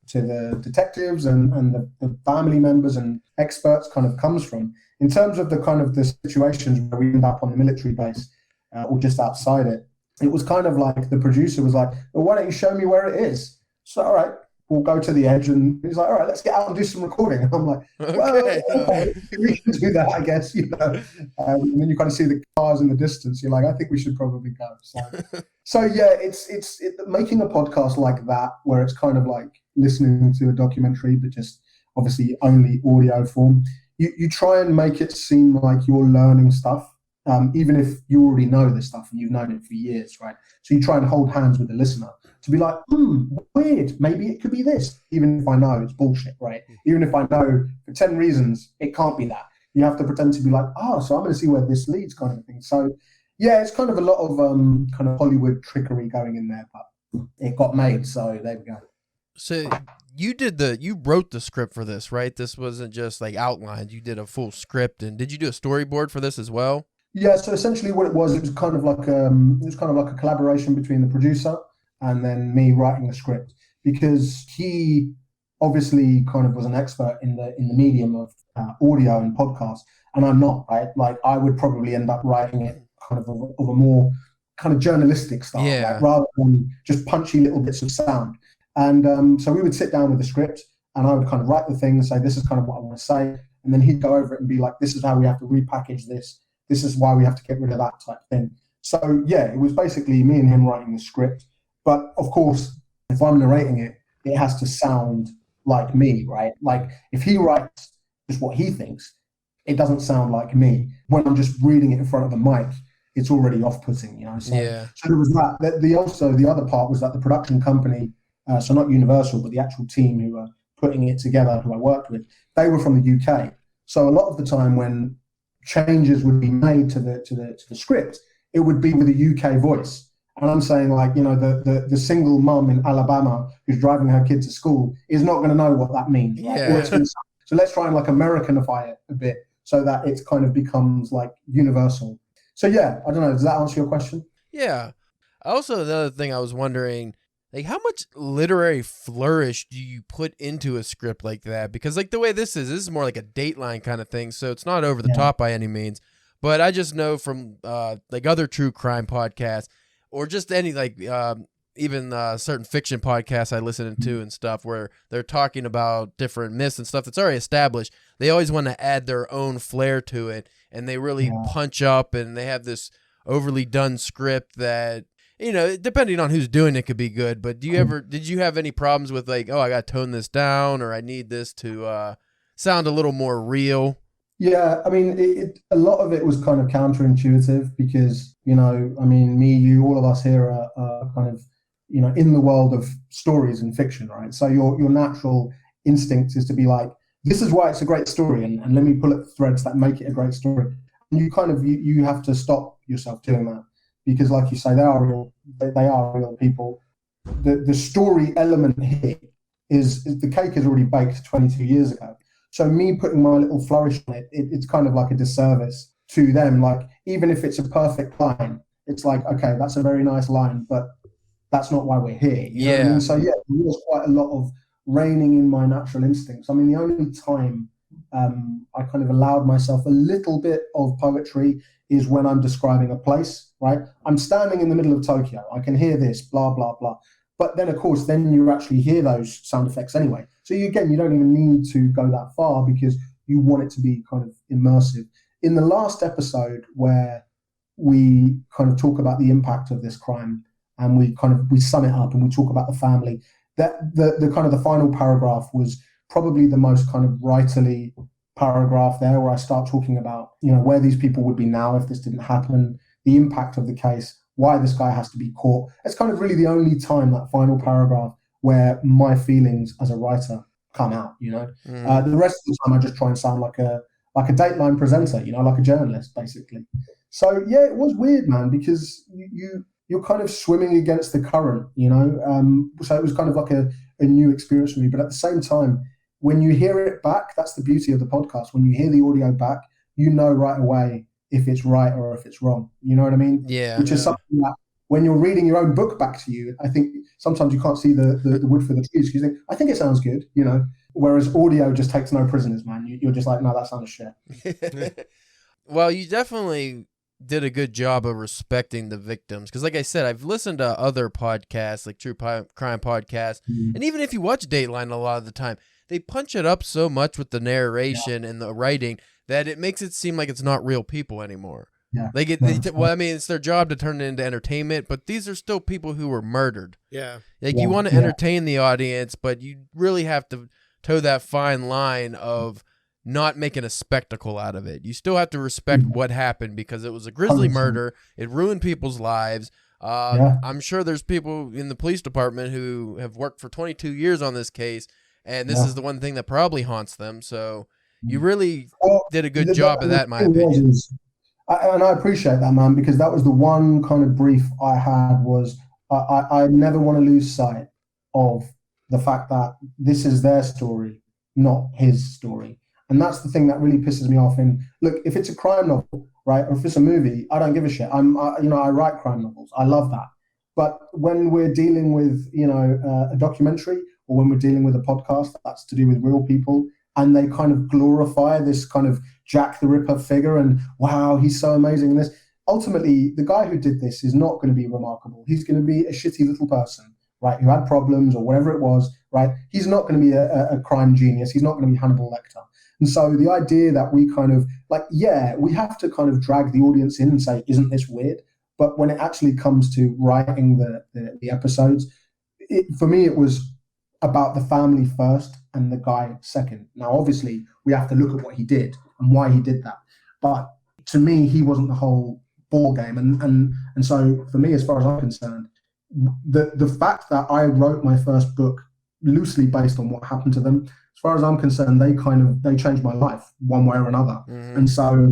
to the detectives and the family members and experts kind of comes from. In terms of the kind of the situations where we end up on the military base or just outside it, it was kind of like the producer was like, well, why don't you show me where it is? So, all right, we'll go to the edge. And he's like, all right, let's get out and do some recording. And I'm like, well, okay, we can do that, I guess, And then you kind of see the cars in the distance. You're like, I think we should probably go. So yeah, it's making a podcast like that, where it's kind of like listening to a documentary, but just obviously only audio form. You try and make it seem like you're learning stuff, even if you already know this stuff and you've known it for years, right? So you try and hold hands with the listener to be like, weird, maybe it could be this, even if I know it's bullshit, right? Even if I know for 10 reasons it can't be that. You have to pretend to be like, so I'm going to see where this leads, kind of thing. So yeah, it's kind of a lot of kind of Hollywood trickery going in there, but it got made, so there we go. So you wrote the script for this, right? This wasn't just like outlined. You did a full script, and did you do a storyboard for this as well? Yeah. So essentially, what it was kind of like a collaboration between the producer and then me writing the script, because he obviously kind of was an expert in the medium of audio and podcast, and I'm not, right? Like I would probably end up writing it kind of a more kind of journalistic style, right? Rather than just punchy little bits of sound. And so we would sit down with the script, and I would kind of write the thing and say, this is kind of what I want to say. And then he'd go over it and be like, this is how we have to repackage this. This is why we have to get rid of that type thing. So yeah, it was basically me and him writing the script. But of course, if I'm narrating it, it has to sound like me, right? Like if he writes just what he thinks, it doesn't sound like me. When I'm just reading it in front of the mic, it's already off-putting, So there was that. The other part was that the production company, so not Universal, but the actual team who were putting it together, who I worked with, they were from the UK. So a lot of the time when changes would be made to the script, it would be with a UK voice. And I'm saying, like, the single mum in Alabama who's driving her kid to school is not going to know what that means. Right? Yeah. So let's try and like Americanify it a bit so that it kind of becomes like universal. So yeah, I don't know. Does that answer your question? Yeah. Also, another thing I was wondering, like, how much literary flourish do you put into a script like that? Because, like, the way this is more like a Dateline kind of thing, so it's not over the top by any means. But I just know from, like, other true crime podcasts, or just any, like, even certain fiction podcasts I listen to and stuff, where they're talking about different myths and stuff that's already established. They always want to add their own flair to it, and they really punch up, and they have this overly done script that, depending on who's doing it, could be good. But did you have any problems with, like, I got to tone this down, or I need this to sound a little more real? Yeah, I mean, a lot of it was kind of counterintuitive because, I mean, me, you, all of us here are kind of, in the world of stories and fiction, right? So your natural instinct is to be like, this is why it's a great story, and let me pull at threads that make it a great story. And you kind of, you have to stop yourself doing that because, like you say, they are real people. The story element here is the cake is already baked 22 years ago. So me putting my little flourish on it's kind of like a disservice to them. Like, even if it's a perfect line, it's like, okay, that's a very nice line, but that's not why we're here. You know what I mean? So yeah, there was quite a lot of reining in my natural instincts. I mean, the only time I kind of allowed myself a little bit of poetry is when I'm describing a place, right? I'm standing in the middle of Tokyo. I can hear this, blah, blah, blah. But then, of course, then you actually hear those sound effects anyway. So you don't even need to go that far because you want it to be kind of immersive. In the last episode where we kind of talk about the impact of this crime and we sum it up and we talk about the family, that the kind of the final paragraph was probably the most kind of writerly paragraph there, where I start talking about, where these people would be now if this didn't happen, the impact of the case, why this guy has to be caught. It's kind of really the only time, that final paragraph, where my feelings as a writer come out. The rest of the time I just try and sound like a Dateline presenter, like a journalist, basically. So yeah, it was weird, man, because you're kind of swimming against the current, so it was kind of like a new experience for me. But at the same time, when you hear it back, that's the beauty of the podcast. When you hear the audio back, you know right away if it's right or if it's wrong. You know what I mean? Yeah. Which is something that when you're reading your own book back to you, I think sometimes you can't see the wood for the trees because you think, I think it sounds good, whereas audio just takes no prisoners, man. You're just like, no, that sounds shit. Well, you definitely did a good job of respecting the victims. Because like I said, I've listened to other podcasts, like true crime podcasts. And even if you watch Dateline a lot of the time, they punch it up so much with the narration and the writing that it makes it seem like it's not real people anymore. Yeah. Well, I mean, it's their job to turn it into entertainment, but these are still people who were murdered. Yeah. You want to entertain the audience, but you really have to toe that fine line of not making a spectacle out of it. You still have to respect what happened because it was a grisly 100%. Murder. It ruined people's lives. I'm sure there's people in the police department who have worked for 22 years on this case, and this is the one thing that probably haunts them. So you really did a good job of that, in my opinion. And I appreciate that, man, because that was the one kind of brief I had was I never want to lose sight of the fact that this is their story, not his story. And that's the thing that really pisses me off. And look, if it's a crime novel, right, or if it's a movie, I don't give a shit. I write crime novels. I love that. But when we're dealing with, a documentary, or when we're dealing with a podcast that's to do with real people, and they kind of glorify this kind of Jack the Ripper figure and, wow, he's so amazing in this. Ultimately, the guy who did this is not going to be remarkable. He's going to be a shitty little person, right, who had problems or whatever it was, right? He's not going to be a crime genius. He's not going to be Hannibal Lecter. And so the idea that we kind of, we have to kind of drag the audience in and say, isn't this weird? But when it actually comes to writing the episodes, for me, it was about the family first and the guy second. Now, obviously, we have to look at what he did and why he did that. But to me, he wasn't the whole ball game. And so for me, as far as I'm concerned, the fact that I wrote my first book loosely based on what happened to them, as far as I'm concerned, they changed my life one way or another. And so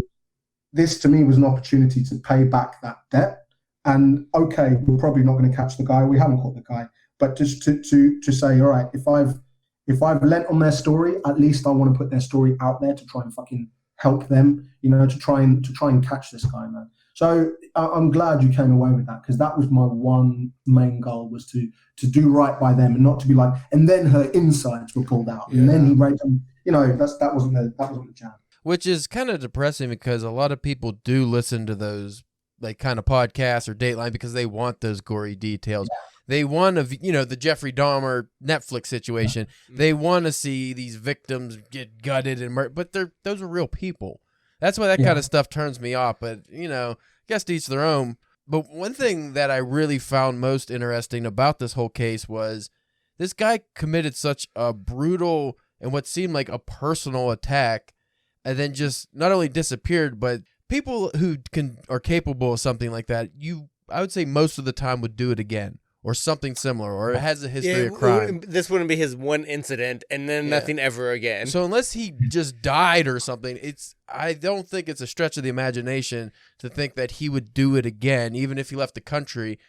this to me was an opportunity to pay back that debt. And okay, we're probably not going to catch the guy. We haven't caught the guy. But just to say, all right, if I've lent on their story, at least I want to put their story out there to try and fucking help them, to try and catch this guy, man. So I'm glad you came away with that, because that was my one main goal, was to do right by them and not to be like, and then her insides were pulled out and then he raped them. That wasn't the jam. Which is kind of depressing because a lot of people do listen to those like kind of podcasts or Dateline because they want those gory details. Yeah. They want to, the Jeffrey Dahmer Netflix situation. Yeah. They want to see these victims get gutted and murdered, but those are real people. That's why that kind of stuff turns me off. But, I guess to each their own. But one thing that I really found most interesting about this whole case was this guy committed such a brutal and what seemed like a personal attack and then just not only disappeared, but people who are capable of something like that, I would say most of the time would do it again or something similar, or it has a history of crime. This wouldn't be his one incident and then nothing ever again. So unless he just died or something, I don't think it's a stretch of the imagination to think that he would do it again, even if he left the country.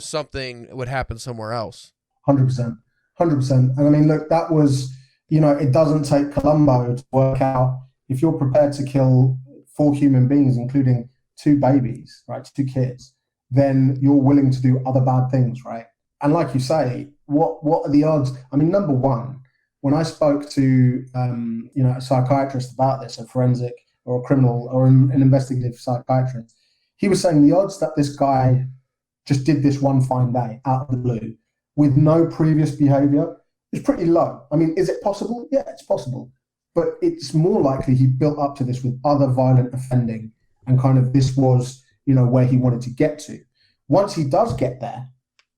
Something would happen somewhere else. 100%. And I mean, look, that was, it doesn't take Columbo to work out if you're prepared to kill 4 human beings, including 2 babies, right, 2 kids, then you're willing to do other bad things, right? And like you say, what are the odds? I mean, number one, when I spoke to a psychiatrist about this, a forensic or a criminal or an investigative psychiatrist, he was saying the odds that this guy just did this one fine day out of the blue with no previous behavior is pretty low. I mean, is it possible? Yeah, it's possible. But it's more likely he built up to this with other violent offending, and kind of this was, where he wanted to get to. Once he does get there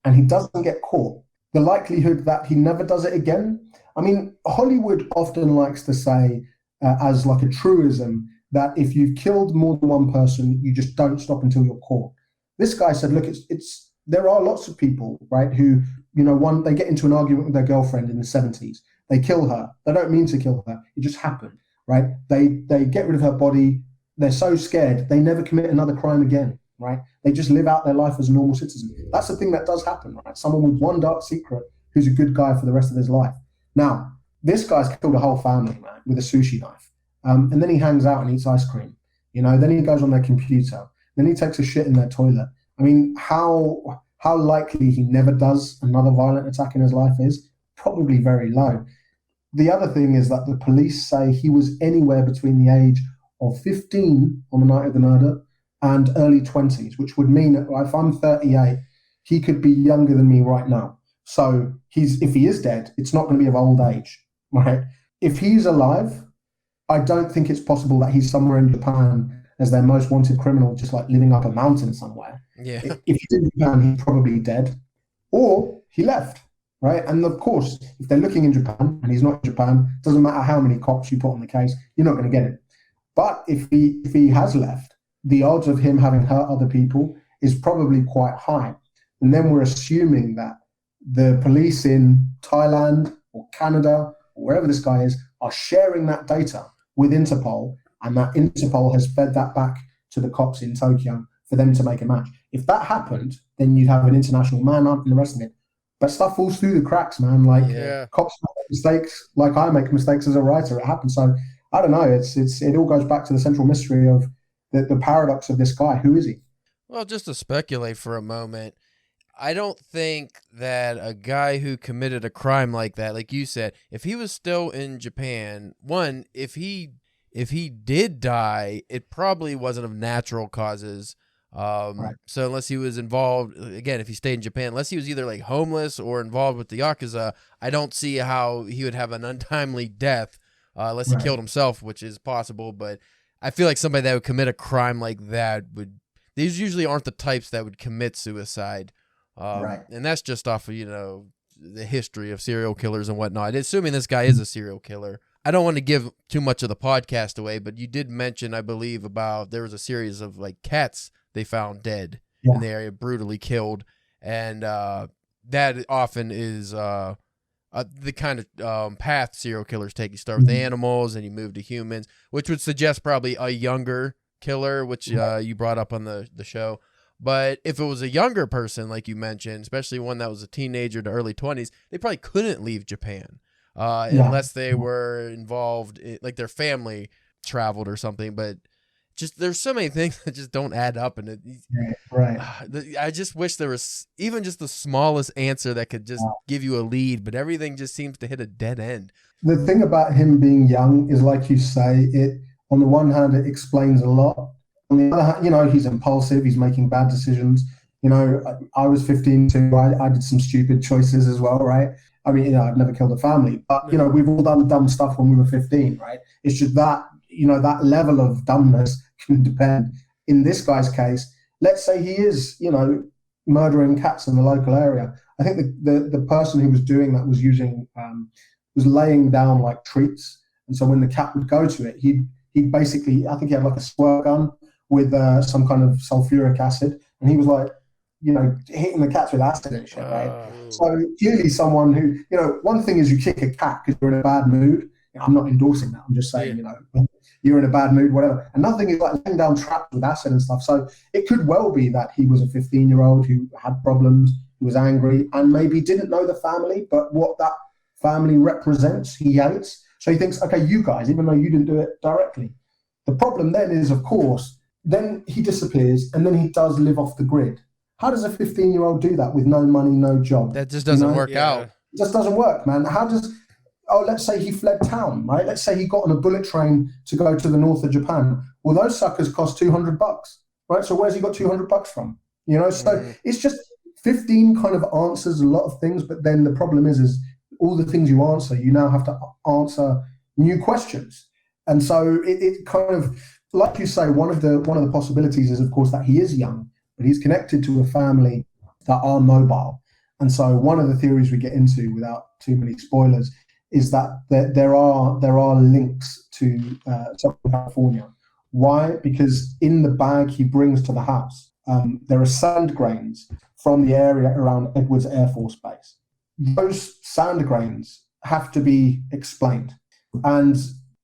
and he doesn't get caught, the likelihood that he never does it again. I mean, Hollywood often likes to say, as like a truism, that if you've killed more than one person, you just don't stop until you're caught. This guy said, look, there are lots of people, right, who, they get into an argument with their girlfriend in the 70s. They kill her. They don't mean to kill her. It just happened, right? They get rid of her body. They're so scared, they never commit another crime again, right? They just live out their life as a normal citizen. That's the thing that does happen, right? Someone with one dark secret who's a good guy for the rest of his life. Now, this guy's killed a whole family, man, with a sushi knife. And then he hangs out and eats ice cream. Then he goes on their computer. Then he takes a shit in their toilet. I mean, how likely he never does another violent attack in his life is probably very low. The other thing is that the police say he was anywhere between the age of 15 on the night of the murder and early 20s, which would mean that if I'm 38, he could be younger than me right now. So if he is dead, it's not going to be of old age, right? If he's alive, I don't think it's possible that he's somewhere in Japan as their most wanted criminal, just like living up a mountain somewhere. Yeah. If he's in Japan, he's probably dead, or he left, right? And of course, if they're looking in Japan and he's not in Japan, it doesn't matter how many cops you put on the case, you're not going to get it. But if he has left, the odds of him having hurt other people is probably quite high. And then we're assuming that the police in Thailand or Canada or wherever this guy is are sharing that data with Interpol, and that Interpol has fed that back to the cops in Tokyo for them to make a match. If that happened, then you'd have an international manhunt and the rest of it. But stuff falls through the cracks, man. Like cops make mistakes, like I make mistakes as a writer. It happens. So I don't know. It all goes back to the central mystery of the paradox of this guy. Who is he? Well, just to speculate for a moment, I don't think that a guy who committed a crime like that, like you said, if he was still in Japan, one, if he did die, it probably wasn't of natural causes. Right. So unless he was involved, again, if he stayed in Japan, unless he was either like homeless or involved with the Yakuza, I don't see how he would have an untimely death unless he killed himself, which is possible. But I feel like somebody that would commit a crime like that these usually aren't the types that would commit suicide. And that's just off of, the history of serial killers and whatnot. Assuming this guy is a serial killer. I don't want to give too much of the podcast away, but you did mention, I believe, about there was a series of like cats they found dead in the area, brutally killed. And that often is the kind of path serial killers take. You start with animals and you move to humans, which would suggest probably a younger killer, which you brought up on the show. But if it was a younger person, like you mentioned, especially one that was a teenager to early 20s, they probably couldn't leave Japan unless they were involved, like their family traveled or something. But just there's so many things that just don't add up. And I just wish there was even just the smallest answer that could just give you a lead, but everything just seems to hit a dead end. The thing about him being young is, like you say, on the one hand, it explains a lot. On the other hand, he's impulsive. He's making bad decisions. I was 15 too. I did some stupid choices as well, right? I mean, I've never killed a family, but, we've all done dumb stuff when we were 15, right? It's just that, that level of dumbness can depend. In this guy's case, let's say he is, murdering cats in the local area. I think the person who was doing that was was laying down like treats. And so when the cat would go to it, he basically, I think he had like a squirt gun with some kind of sulfuric acid, and he was like, hitting the cats with acid and shit, right? So clearly someone who, one thing is you kick a cat because you're in a bad mood. I'm not endorsing that. I'm just saying, you're in a bad mood, whatever. Another thing is like laying down traps with acid and stuff. So it could well be that he was a 15-year-old who had problems, who was angry, and maybe didn't know the family, but what that family represents, he hates. So he thinks, okay, you guys, even though you didn't do it directly. The problem then is, of course, then he disappears and then he does live off the grid. How does a 15-year-old do that with no money, no job? That just doesn't work out. It just doesn't work, man. Let's say he fled town, right? Let's say he got on a bullet train to go to the north of Japan. Well, those suckers cost $200, right? So where's he got $200 from? So it's just 15 kind of answers a lot of things, but then the problem is all the things you answer, you now have to answer new questions. And so it kind of, like you say, one of the possibilities is, of course, that he is young, but he's connected to a family that are mobile. And so one of the theories we get into, without too many spoilers, is that there are links to Southern California. Why? Because in the bag he brings to the house, there are sand grains from the area around Edwards Air Force Base. Those sand grains have to be explained. And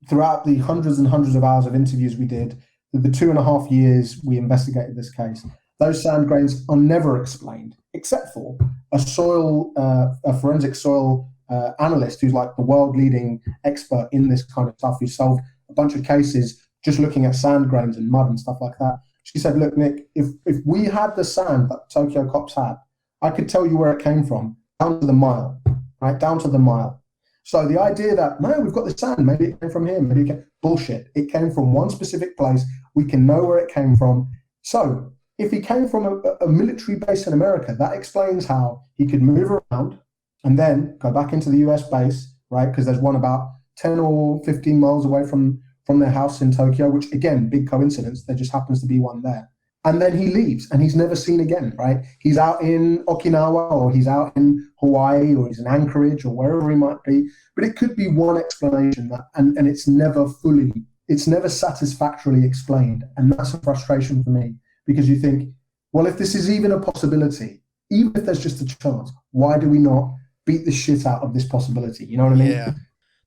throughout the hundreds and hundreds of hours of interviews we did, the 2.5 years we investigated this case, those sand grains are never explained, except for a forensic soil analyst who's like the world-leading expert in this kind of stuff, who solved a bunch of cases just looking at sand grains and mud and stuff like that. She said, look, Nick, if we had the sand that Tokyo cops had, I could tell you where it came from, down to the mile, right? Down to the mile. So the idea that, man, we've got the sand, maybe it came from here, maybe it came, bullshit. It came from one specific place. We can know where it came from. So if he came from a military base in America, that explains how he could move around and then go back into the US base, right? Because there's one about 10 or 15 miles away from their house in Tokyo, which, again, big coincidence. There just happens to be one there. And then he leaves and he's never seen again, right? He's out in Okinawa, or he's out in Hawaii, or he's in Anchorage, or wherever he might be. But it could be one explanation, and it's never satisfactorily explained. And that's a frustration for me, because you think, well, if this is even a possibility, even if there's just a chance, why do we not beat the shit out of this possibility? You know what I mean? Yeah.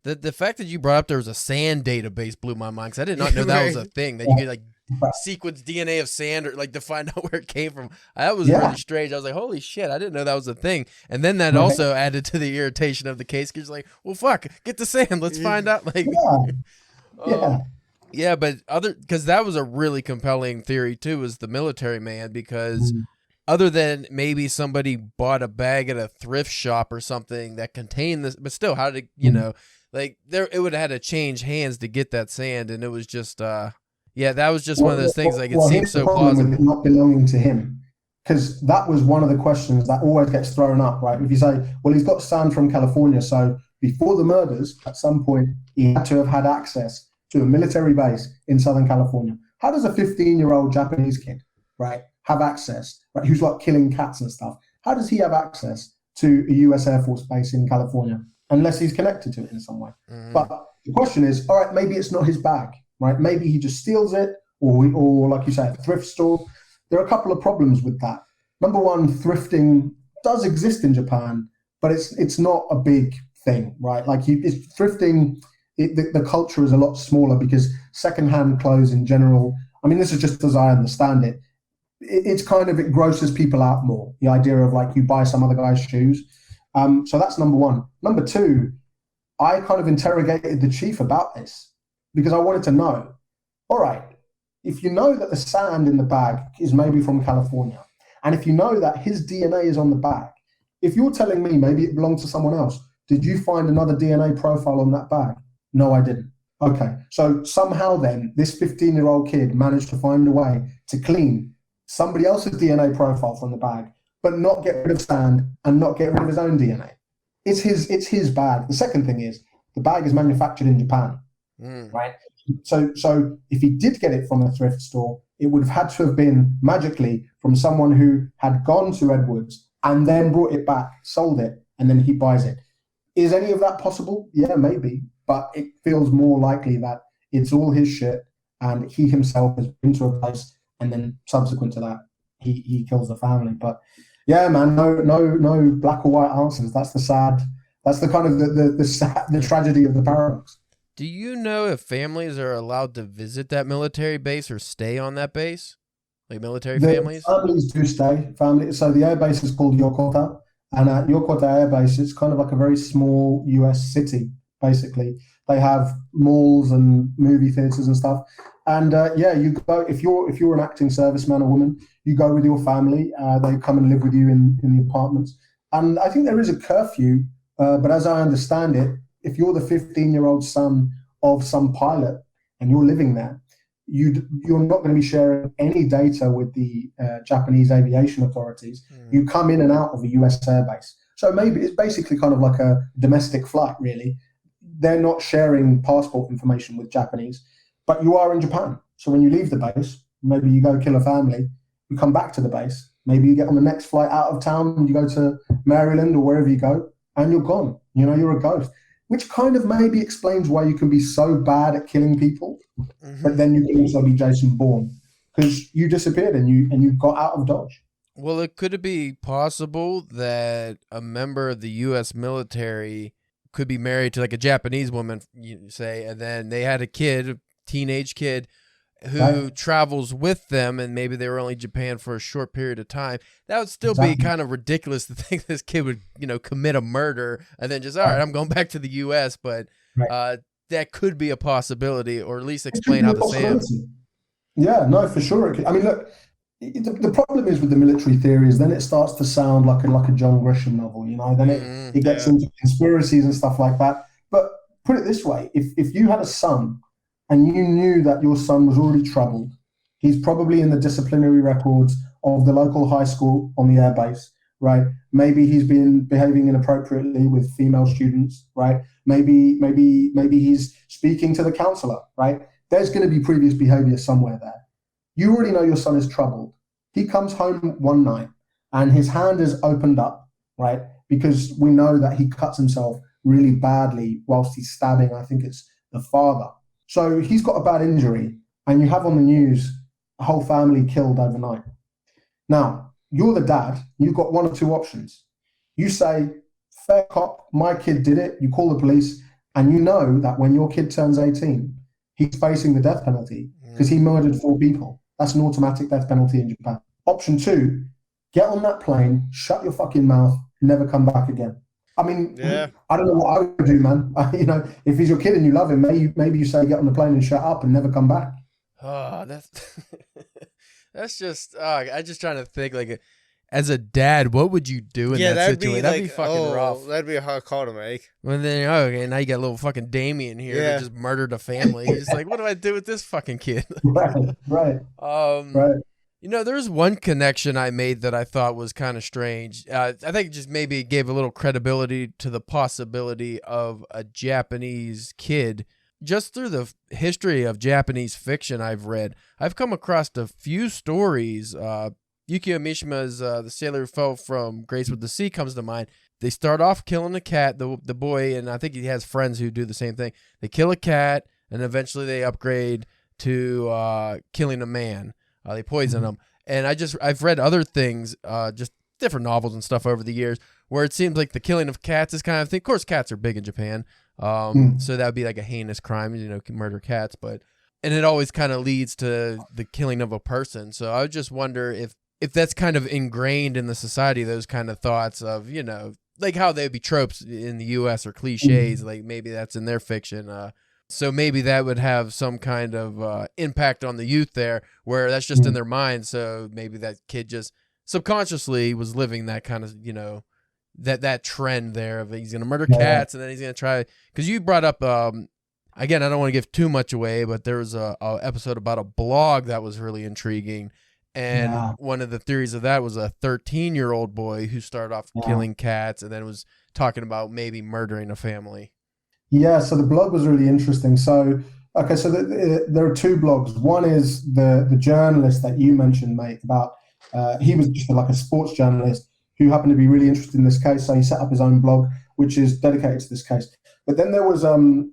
The fact that you brought up there was a sand database blew my mind, because I did not know that was a thing, that you could like sequence DNA of sand or like to find out where it came from. That was really strange. I was like, holy shit, I didn't know that was a thing. And then that also added to the irritation of the case, because you're like, well, fuck, get the sand. Let's find out. Like, yeah, but because that was a really compelling theory too, was the military man, because other than maybe somebody bought a bag at a thrift shop or something that contained this, but still, how did like it would have had to change hands to get that sand, and it was just that was just one of those things. Like, it seems so plausible. With it not belonging to him, because that was one of the questions that always gets thrown up, right? If you say, well, he's got sand from California, so before the murders, at some point, he had to have had access to a military base in Southern California. How does a 15-year-old Japanese kid, right, have access, right, who's like killing cats and stuff? How does he have access to a US Air Force base in California, unless he's connected to it in some way? But the question is, all right, maybe it's not his bag, right? Maybe he just steals it, or like you say, at a thrift store. There are a couple of problems with that. Number one, thrifting does exist in Japan, but it's not a big thing, right? Like, it's thrifting. The culture is a lot smaller, because secondhand clothes in general, I mean, this is just as I understand it, it's kind of, it grosses people out more. The idea of like, you buy some other guy's shoes. So that's number one. Number two, I kind of interrogated the chief about this, because I wanted to know, all right, if you know that the sand in the bag is maybe from California, and if you know that his DNA is on the bag, if you're telling me maybe it belonged to someone else, did you find another DNA profile on that bag? No, I didn't. Okay, so somehow then this 15-year-old kid managed to find a way to clean somebody else's DNA profile from the bag, but not get rid of sand and not get rid of his own DNA. It's his bag. The second thing is, the bag is manufactured in Japan, right? So if he did get it from a thrift store, it would have had to have been magically from someone who had gone to Edwards and then brought it back, sold it, and then he buys it. Is any of that possible? Yeah, maybe. But it feels more likely that It's all his shit, and he himself has been to a place, and then subsequent to that, he kills the family. But yeah, man, no black or white answers. That's the sad. That's the kind of the tragedy of the paradox. Do you know if families are allowed to visit that military base or stay on that base? Like military families? Families do stay. So the air base is called Yokota. And at Yokota Air Base, it's kind of like a very small US city, basically. They have malls and movie theaters and stuff. And you go, if you're an acting serviceman or woman, you go with your family. They come and live with you in the apartments. And I think there is a curfew, but as I understand it, if you're the 15-year-old son of some pilot and you're living there, you're not going to be sharing any data with the Japanese aviation authorities. You come in and out of a US airbase. So maybe it's basically kind of like a domestic flight, really. They're not sharing passport information with Japanese, but you are in Japan. So when you leave the base, maybe you go kill a family, you come back to the base, maybe you get on the next flight out of town and you go to Maryland or wherever you go, and you're gone. You're a ghost. Which kind of maybe explains why you can be so bad at killing people, but then you can also be Jason Bourne, because you disappeared and you got out of Dodge. Well, could it be possible that a member of the U.S. military could be married to like a Japanese woman, you say, and then they had a teenage kid, who travels with them, and maybe they were only in Japan for a short period of time? That would still be kind of ridiculous to think this kid would, commit a murder and then just, all right, I'm going back to the U.S., but that could be a possibility, or at least explain how the Sam. Yeah, no, for sure. I mean, look, the problem is with the military theories, then it starts to sound like a John Grisham novel, then it gets into conspiracies and stuff like that. But put it this way, if you had a son and you knew that your son was already troubled, he's probably in the disciplinary records of the local high school on the airbase, right? Maybe he's been behaving inappropriately with female students, right? Maybe he's speaking to the counselor, right? There's going to be previous behavior somewhere there. You already know your son is troubled. He comes home one night and his hand is opened up, right? Because we know that he cuts himself really badly whilst he's stabbing, I think it's the father. So he's got a bad injury, and you have on the news a whole family killed overnight. Now, you're the dad. You've got one or two options. You say, fair cop, my kid did it. You call the police, and you know that when your kid turns 18, he's facing the death penalty because he murdered 4 people. That's an automatic death penalty in Japan. Option 2, get on that plane, shut your fucking mouth, never come back again. I mean, I don't know what I would do, man. If he's your kid and you love him, maybe you say get on the plane and shut up and never come back. Oh, that's just. I'm just trying to think. Like, as a dad, what would you do in that situation? That'd be fucking rough. That'd be a hard call to make. Well, then, okay, now you got little fucking Damien here that just murdered a family. He's just like, what do I do with this fucking kid? Right. There's one connection I made that I thought was kind of strange. I think it just maybe gave a little credibility to the possibility of a Japanese kid. Just through the history of Japanese fiction I've read, I've come across a few stories. Yukio Mishima's The Sailor Who Fell from Grace with the Sea comes to mind. They start off killing a cat, the boy, and I think he has friends who do the same thing. They kill a cat, and eventually they upgrade to killing a man. They poison them. And I've read other things, just different novels and stuff over the years, where it seems like the killing of cats is kind of thing. Of course, cats are big in Japan. So that would be like a heinous crime, murder cats. And it always kind of leads to the killing of a person. So I would just wonder if that's kind of ingrained in the society, those kind of thoughts of, like how they'd be tropes in the U.S. or cliches, like maybe that's in their fiction. So maybe that would have some kind of impact on the youth there, where that's just in their mind. So maybe that kid just subconsciously was living that kind of, that trend there of he's going to murder cats and then he's going to try. Because you brought up, again, I don't want to give too much away, but there was a episode about a blog that was really intriguing. And one of the theories of that was a 13-year-old boy who started off killing cats and then was talking about maybe murdering a family. Yeah, so the blog was really interesting. So, okay, so there are 2 blogs. One is the journalist that you mentioned, mate, about he was just like a sports journalist who happened to be really interested in this case. So he set up his own blog, which is dedicated to this case. But then there was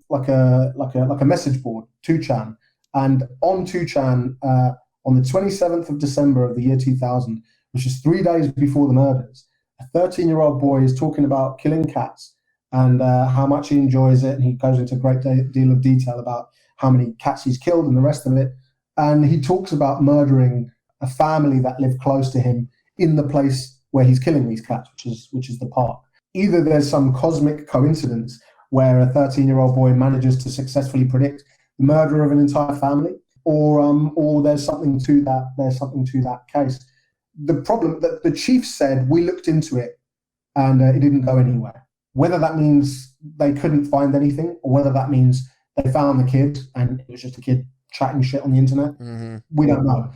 like a message board, 2chan, and on 2chan on the 27th of December of the year 2000, which is 3 days before the murders, a 13-year-old boy is talking about killing cats and how much he enjoys it, and he goes into a great deal of detail about how many cats he's killed and the rest of it. And he talks about murdering a family that lived close to him in the place where he's killing these cats, which is the park. Either there's some cosmic coincidence where a 13-year-old boy manages to successfully predict the murder of an entire family, or there's something to that. There's something to that case. The problem that the chief said, we looked into it and it didn't go anywhere. Whether that means they couldn't find anything, or whether that means they found the kid and it was just a kid chatting shit on the internet, we don't know.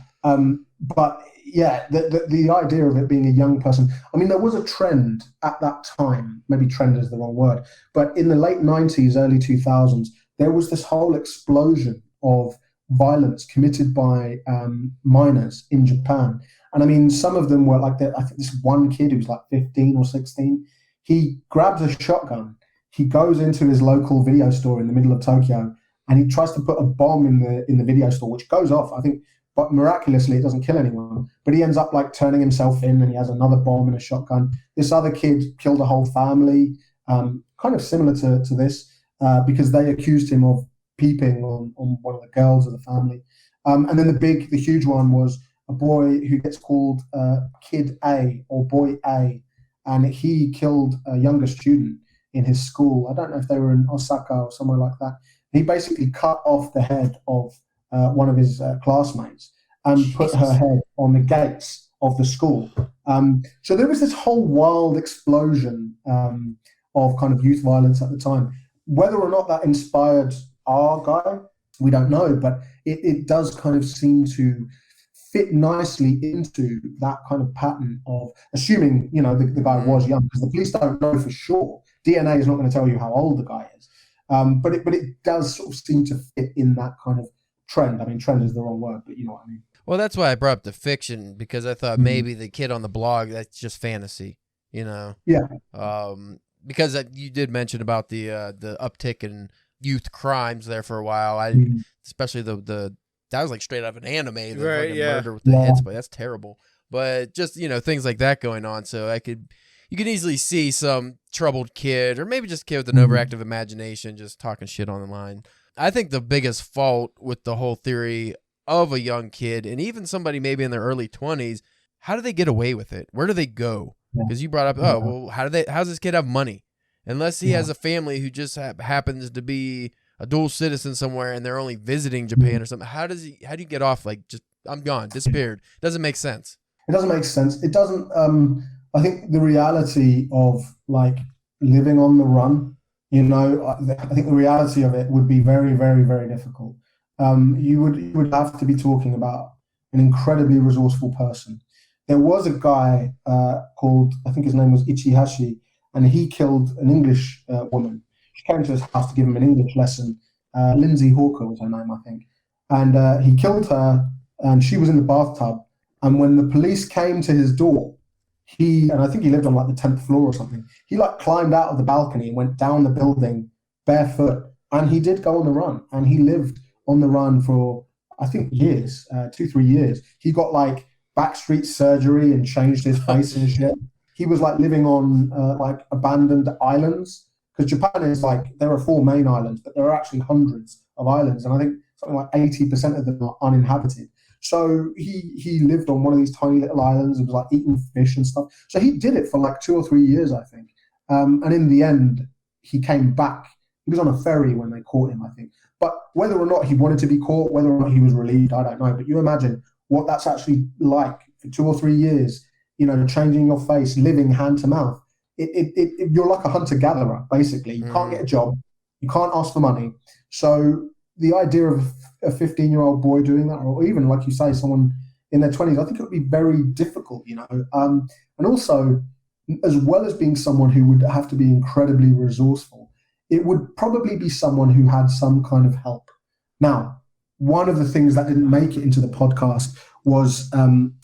But yeah, the idea of it being a young person, I mean, there was a trend at that time, maybe trend is the wrong word, but in the late 90s, early 2000s, there was this whole explosion of violence committed by minors in Japan. And I mean, some of them were like, I think this one kid who was like 15 or 16, he grabs a shotgun, he goes into his local video store in the middle of Tokyo, and he tries to put a bomb in the video store, which goes off, I think, but miraculously it doesn't kill anyone. But he ends up like turning himself in, and he has another bomb and a shotgun. This other kid killed a whole family, kind of similar to this, because they accused him of peeping on one of the girls of the family. And then the huge one was a boy who gets called Kid A or Boy A, and he killed a younger student in his school. I don't know if they were in Osaka or somewhere like that. He basically cut off the head of one of his classmates and put her head on the gates of the school. So there was this whole wild explosion of kind of youth violence at the time. Whether or not that inspired our guy, we don't know, but it does kind of seem to fit nicely into that kind of pattern of assuming, the guy was young, because the police don't know for sure. DNA is not going to tell you how old the guy is. But it does sort of seem to fit in that kind of trend. I mean, trend is the wrong word, but you know what I mean. Well, that's why I brought up the fiction, because I thought maybe the kid on the blog, that's just fantasy, Yeah. Because you did mention about the uptick in youth crimes there for a while. Especially that was like straight out of an anime, the fucking murder with the heads, but that's terrible. But just, things like that going on. So you can easily see some troubled kid, or maybe just a kid with an overactive imagination, just talking shit on the line. I think the biggest fault with the whole theory of a young kid, and even somebody maybe in their early 20s, how do they get away with it? Where do they go? Because you brought up, how's this kid have money? Unless he has a family who just happens to be a dual citizen somewhere and they're only visiting Japan or something. How do you get off? Like, just, I'm gone, disappeared. Doesn't make sense. It doesn't make sense. It doesn't, I think the reality of like living on the run, I think the reality of it would be very, very, very difficult. You would have to be talking about an incredibly resourceful person. There was a guy called, I think his name was Ichihashi, and he killed an English woman. She came to his house to give him an English lesson. Lindsay Hawker was her name, I think. And he killed her, and she was in the bathtub. And when the police came to his door, and I think he lived on like the 10th floor or something, he like climbed out of the balcony and went down the building barefoot. And he did go on the run, and he lived on the run for, I think, years, 2-3 years. He got like backstreet surgery and changed his face and shit. He was like living on like abandoned islands, because Japan is like, there are 4 main islands, but there are actually hundreds of islands, and I think something like 80% of them are uninhabited. So he lived on one of these tiny little islands and was like eating fish and stuff. So he did it for like 2 or 3 years, I think. And in the end, he came back. He was on a ferry when they caught him, I think. But whether or not he wanted to be caught, whether or not he was relieved, I don't know. But you imagine what that's actually like for 2 or 3 years, changing your face, living hand to mouth. You're like a hunter-gatherer, basically. You can't get a job. You can't ask for money. So the idea of a 15-year-old boy doing that, or even, like you say, someone in their 20s, I think it would be very difficult, And also, as well as being someone who would have to be incredibly resourceful, it would probably be someone who had some kind of help. Now, one of the things that didn't make it into the podcast was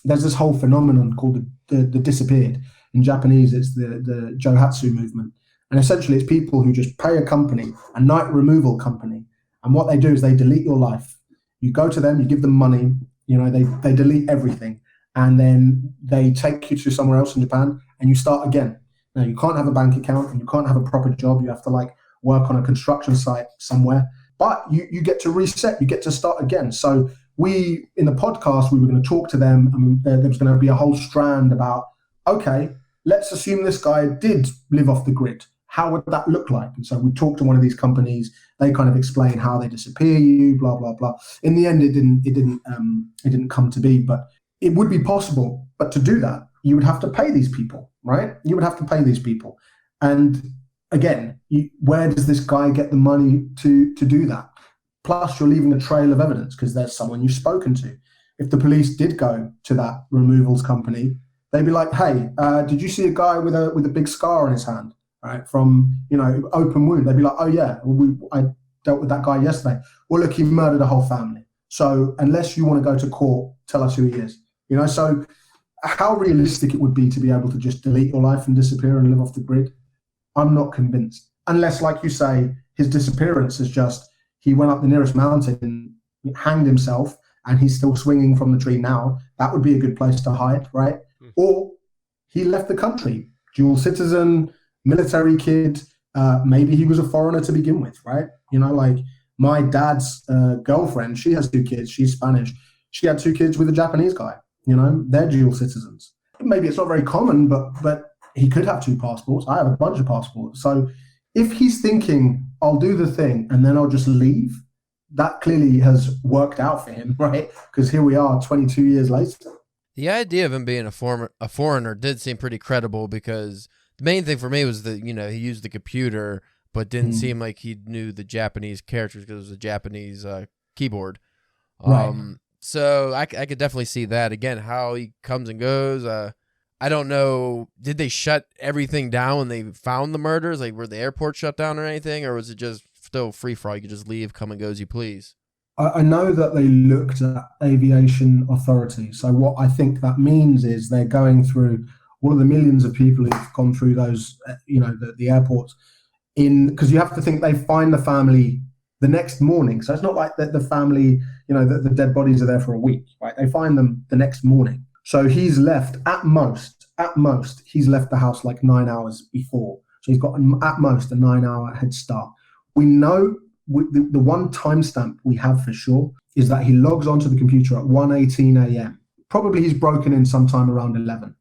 there's this whole phenomenon called the disappeared. In Japanese, it's the Johatsu movement. And essentially, it's people who just pay a company, a night removal company. And what they do is they delete your life. You go to them, you give them money, they delete everything. And then they take you to somewhere else in Japan and you start again. Now, you can't have a bank account and you can't have a proper job. You have to work on a construction site somewhere. But you get to reset, you get to start again. So in the podcast, we were going to talk to them, and there was going to be a whole strand about, okay, let's assume this guy did live off the grid. How would that look like? And so we talked to one of these companies. They kind of explain how they disappear you, blah, blah, blah. In the end, it didn't come to be, but it would be possible. But to do that, you would have to pay these people, right? You would have to pay these people. And again, where does this guy get the money to do that? Plus, you're leaving a trail of evidence because there's someone you've spoken to. If the police did go to that removals company, they'd be like, "Hey, did you see a guy with a big scar on his hand, right? From open wound?" They'd be like, "Oh yeah, I dealt with that guy yesterday. Well, look, he murdered a whole family. So unless you want to go to court, tell us who he is." So how realistic it would be to be able to just delete your life and disappear and live off the grid? I'm not convinced. Unless, like you say, his disappearance is just he went up the nearest mountain and hanged himself and he's still swinging from the tree now. That would be a good place to hide, right? Or he left the country, dual citizen, military kid. Maybe he was a foreigner to begin with, right? Like my dad's girlfriend, she has 2 kids. She's Spanish. She had 2 kids with a Japanese guy. They're dual citizens. Maybe it's not very common, but he could have 2 passports. I have a bunch of passports. So if he's thinking, I'll do the thing and then I'll just leave, that clearly has worked out for him, right? Because here we are 22 years later. The idea of him being a foreigner did seem pretty credible, because the main thing for me was that, he used the computer, but didn't seem like he knew the Japanese characters because it was a Japanese keyboard. Right. So I could definitely see that. Again, how he comes and goes. I don't know. Did they shut everything down when they found the murders? Like, were the airport shut down or anything? Or was it just still free for all? You could just leave, come and go as you please? I know that they looked at aviation authority. So what I think that means is they're going through all of the millions of people who've gone through those, the airports. Because you have to think they find the family the next morning. So it's not like the family, the dead bodies are there for a week, right? They find them the next morning. So he's left at most, he's left the house like 9 hours before. So he's got at most a 9-hour head start. We know the one timestamp we have for sure is that he logs onto the computer at 1:18 a.m. Probably he's broken in sometime around 11.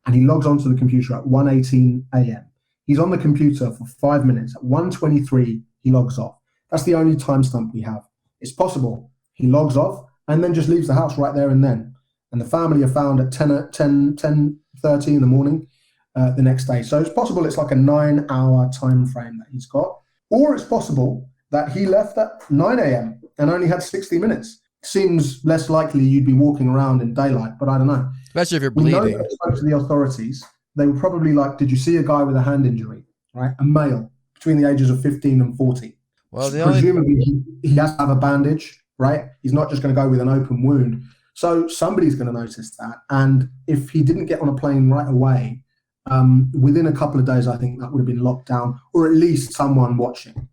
And he logs onto the computer at 1:18 a.m. He's on the computer for 5 minutes. At 1:23, he logs off. That's the only timestamp we have. It's possible he logs off and then just leaves the house right there and then. And the family are found at 10:30 in the morning the next day. So it's possible it's like a 9-hour time frame that he's got. Or it's possible that he left at 9 a.m. and only had 60 minutes. Seems less likely you'd be walking around in daylight, but I don't know. Especially if you're bleeding. We know that spoke to the authorities. They were probably like, did you see a guy with a hand injury, right? A male between the ages of 15 and 40. Well, presumably he has to have a bandage, right? He's not just going to go with an open wound. So somebody's going to notice that. And if he didn't get on a plane right away, within a couple of days, I think that would have been locked down, or at least someone watching.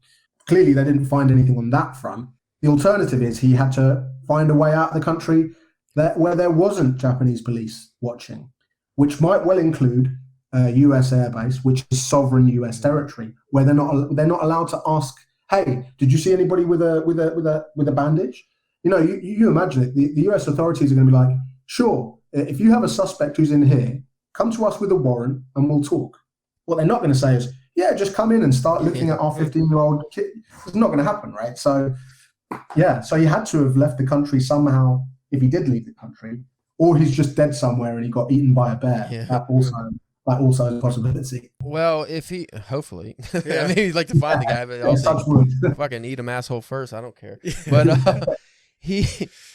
Clearly, they didn't find anything on that front. The alternative is he had to find a way out of the country where there wasn't Japanese police watching, which might well include a US airbase, which is sovereign US territory, where they're not allowed to ask, "Hey, did you see anybody with a bandage?" You imagine it. The US authorities are going to be like, "Sure, if you have a suspect who's in here, come to us with a warrant and we'll talk." What they're not going to say is, "Yeah, just come in and start looking at our 15-year-old kid." It's not going to happen, right? So, yeah. So he had to have left the country somehow if he did leave the country, or he's just dead somewhere and he got eaten by a bear. Yeah. That also is a possibility. Well, if he, hopefully, yeah. I mean, he'd like to find the guy, but also fucking eat him asshole first. I don't care. But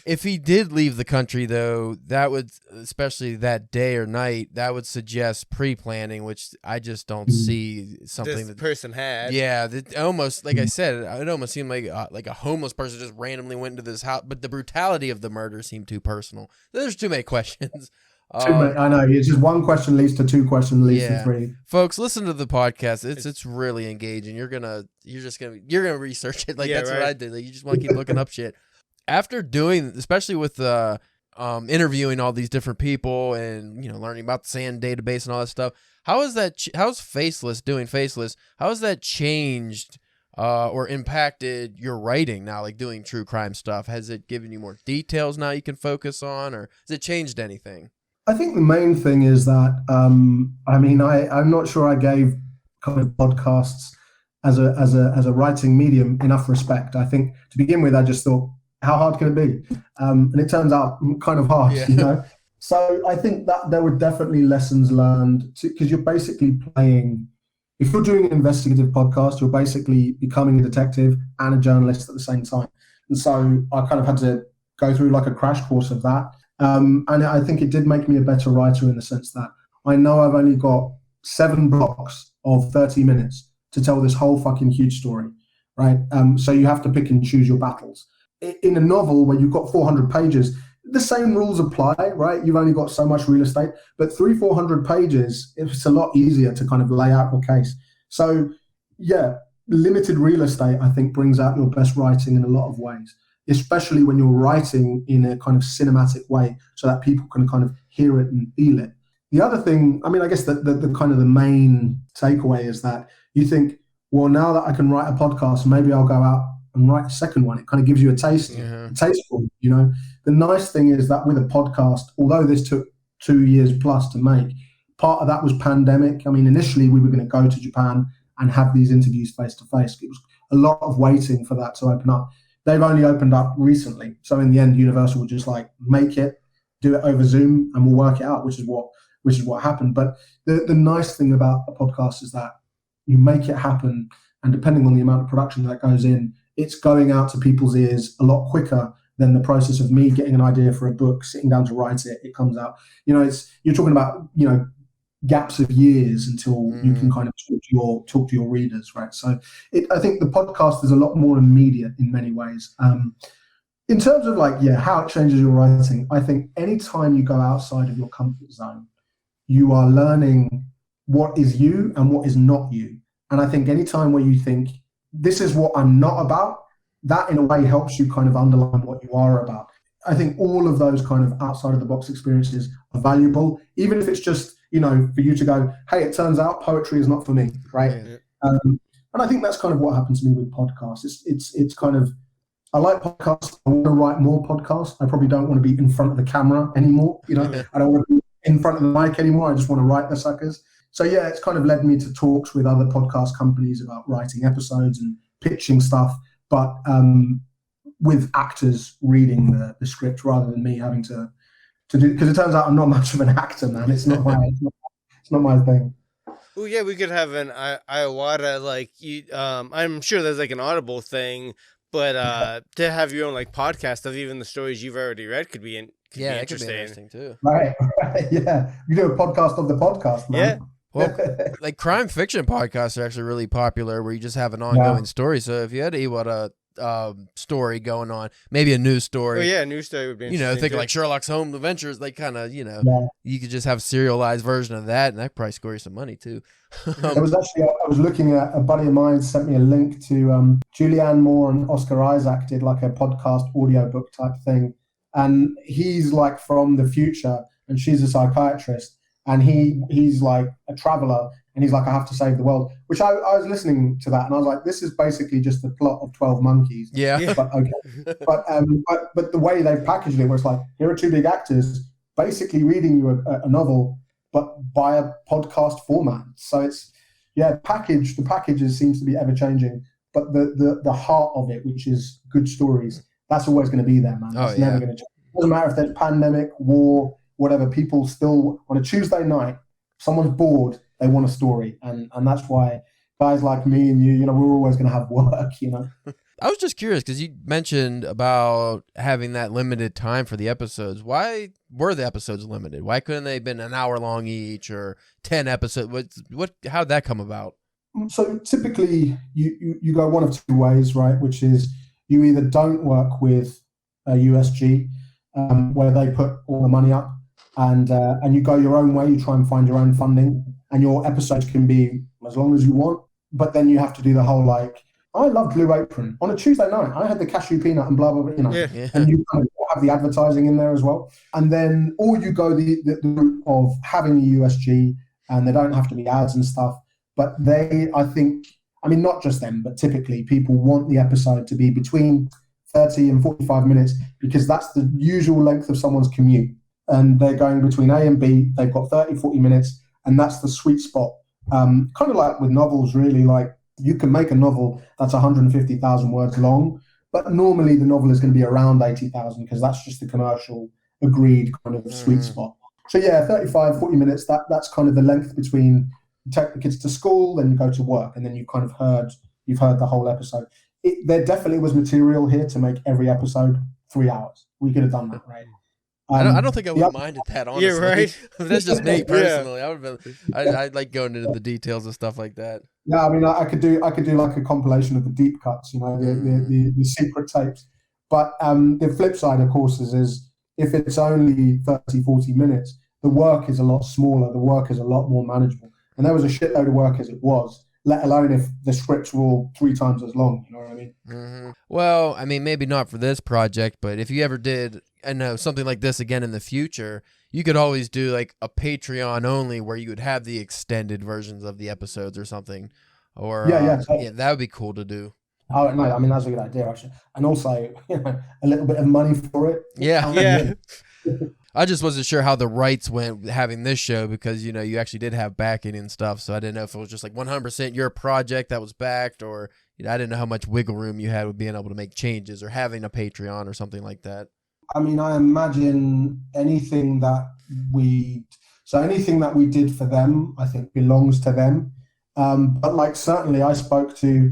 if he did leave the country, though, that would, especially that day or night, that would suggest pre-planning, which I just don't see something this person had. Yeah, that almost, like I said, it almost seemed like a homeless person just randomly went into this house, but the brutality of the murder seemed too personal. There's too many questions. Too many. I know. It's just one question leads to two questions leads to three. Folks, listen to the podcast. It's really engaging. You're gonna research it. Like that's what I did. Like you just want to keep looking up shit. After doing, especially with interviewing all these different people and learning about the SAND database and all that stuff. How's Faceless doing? Faceless. How has that changed or impacted your writing now? Like doing true crime stuff. Has it given you more details now you can focus on, or has it changed anything? I think the main thing is that I'm not sure I gave kind of podcasts as a writing medium enough respect. I think to begin with, I just thought, how hard can it be? And it turns out kind of hard, So I think that there were definitely lessons learned because you're basically playing. If you're doing an investigative podcast, you're basically becoming a detective and a journalist at the same time. And so I kind of had to go through like a crash course of that. And I think it did make me a better writer in the sense that I know I've only got 7 blocks of 30 minutes to tell this whole fucking huge story, right? So you have to pick and choose your battles. In a novel where you've got 400 pages, the same rules apply, right? You've only got so much real estate, but 300-400 pages, it's a lot easier to kind of lay out your case. So yeah, limited real estate, I think, brings out your best writing in a lot of ways, especially when you're writing in a kind of cinematic way so that people can kind of hear it and feel it. The other thing, I mean, I guess the kind of the main takeaway is that you think, well, now that I can write a podcast, maybe I'll go out and write a second one. It kind of gives you a taste, tasteful, The nice thing is that with a podcast, although this took 2 years plus to make, part of that was pandemic. I mean, initially we were going to go to Japan and have these interviews face to face. It was a lot of waiting for that to open up. They've only opened up recently. So in the end, Universal were just like, make it, do it over Zoom, and we'll work it out, which is what happened. But the nice thing about a podcast is that you make it happen, and depending on the amount of production that goes in, it's going out to people's ears a lot quicker than the process of me getting an idea for a book, sitting down to write it. It comes out. You're talking about gaps of years until you can kind of talk to your readers, right? So I think the podcast is a lot more immediate in many ways. In terms of how it changes your writing, I think anytime you go outside of your comfort zone, you are learning what is you and what is not you. And I think anytime where you think, this is what I'm not about, that in a way helps you kind of underline what you are about. I think all of those kind of outside of the box experiences are valuable, even if it's just, for you to go, hey, it turns out poetry is not for me, right? Yeah. And I think that's kind of what happened to me with podcasts. It's kind of, I like podcasts. I want to write more podcasts. I probably don't want to be in front of the camera anymore. I don't want to be in front of the mic anymore. I just want to write the suckers. So yeah, it's kind of led me to talks with other podcast companies about writing episodes and pitching stuff, but with actors reading the script rather than me having to do, because it turns out I'm not much of an actor, man. It's not my thing. Oh yeah, we could have an Iwata I'm sure there's like an Audible thing, but to have your own podcast of even the stories you've already read could be it could be interesting too. Right, yeah. You do a podcast of the podcast, man. Yeah. Well, crime fiction podcasts are actually really popular where you just have an ongoing story. So if you had Iwata story going on, maybe a news story. Oh yeah, a news story would be interesting. Think like Sherlock Holmes Adventures, they kind of, you could just have a serialized version of that, and that probably score you some money too. It was actually, I was looking at, a buddy of mine sent me a link to Julianne Moore and Oscar Isaac did like a podcast audiobook type thing, and he's from the future and she's a psychiatrist, and he's like a traveler, and he's like, I have to save the world, which I was listening to that and I was like, this is basically just the plot of 12 Monkeys. Yeah. But okay. But the way they packaged it was like, here are 2 big actors basically reading you a novel, but by a podcast format. So it's, the packages seems to be ever changing, but the heart of it, which is good stories, that's always going to be there, man. It's never going to change. It doesn't matter if there's pandemic, war, whatever, people still, on a Tuesday night, someone's bored, they want a story. And that's why guys like me and you, we're always going to have work, I was just curious because you mentioned about having that limited time for the episodes. Why were the episodes limited? Why couldn't they have been an hour long each or 10 episodes? How'd that come about? So typically you go one of 2 ways, right? Which is you either don't work with a USG where they put all the money up, and you go your own way. You try and find your own funding, and your episodes can be as long as you want. But then you have to do the whole like. I love Blue Apron. On a Tuesday night, I had the cashew peanut and blah blah blah. You know, and you kind of have the advertising in there as well. And then, or you go the route of having a USG, and they don't have to be ads and stuff. But I think, I mean, not just them, but typically people want the episode to be between 30 and 45 minutes because that's the usual length of someone's commute. And they're going between A and B. They've got 30, 40 minutes, and that's the sweet spot. Kind of like with novels, really, like you can make a novel that's 150,000 words long, but normally the novel is going to be around 80,000 because that's just the commercial agreed kind of sweet spot. So yeah, 35, 40 minutes, that's kind of the length between you take the kids to school, then you go to work, and then you've heard the whole episode. There definitely was material here to make every episode 3 hours. We could have done that, right? I don't think I would have minded that, honestly. Yeah, right. That's just me personally. I like going into the details and stuff like that. Yeah, I mean, I could do like a compilation of the deep cuts, you know, the secret tapes. But the flip side, of course, is if it's only 30, 40 minutes, the work is a lot smaller. The work is a lot more manageable. And there was a shitload of work as it was, let alone if the scripts were all 3 times as long. You know what I mean? Mm-hmm. Well, I mean, maybe not for this project, but if you ever did, I know, something like this again in the future, you could always do like a Patreon only where you would have the extended versions of the episodes or something. Or yeah, that would be cool to do. Oh no, I mean that's a good idea actually, and also a little bit of money for it. Yeah. I just wasn't sure how the rights went having this show because you actually did have backing and stuff, so I didn't know if it was just like 100% your project that was backed, or I didn't know how much wiggle room you had with being able to make changes or having a Patreon or something like that. I mean, I imagine anything that we did for them, I think belongs to them. But like certainly I spoke to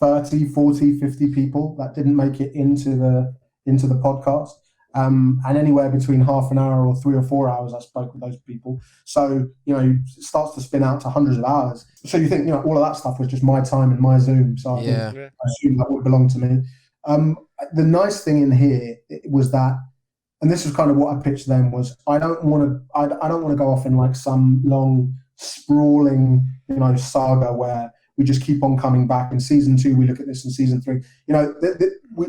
30, 40, 50 people that didn't make it into the podcast. And anywhere between half an hour or 3 or 4 hours, I spoke with those people. So, it starts to spin out to hundreds of hours. So you think, all of that stuff was just my time and my Zoom. So I assume that would belong to me. The nice thing in here was that, and this was kind of what I pitched them, was I don't want to go off in like some long sprawling, saga where we just keep on coming back. In season 2, we look at this in season 3.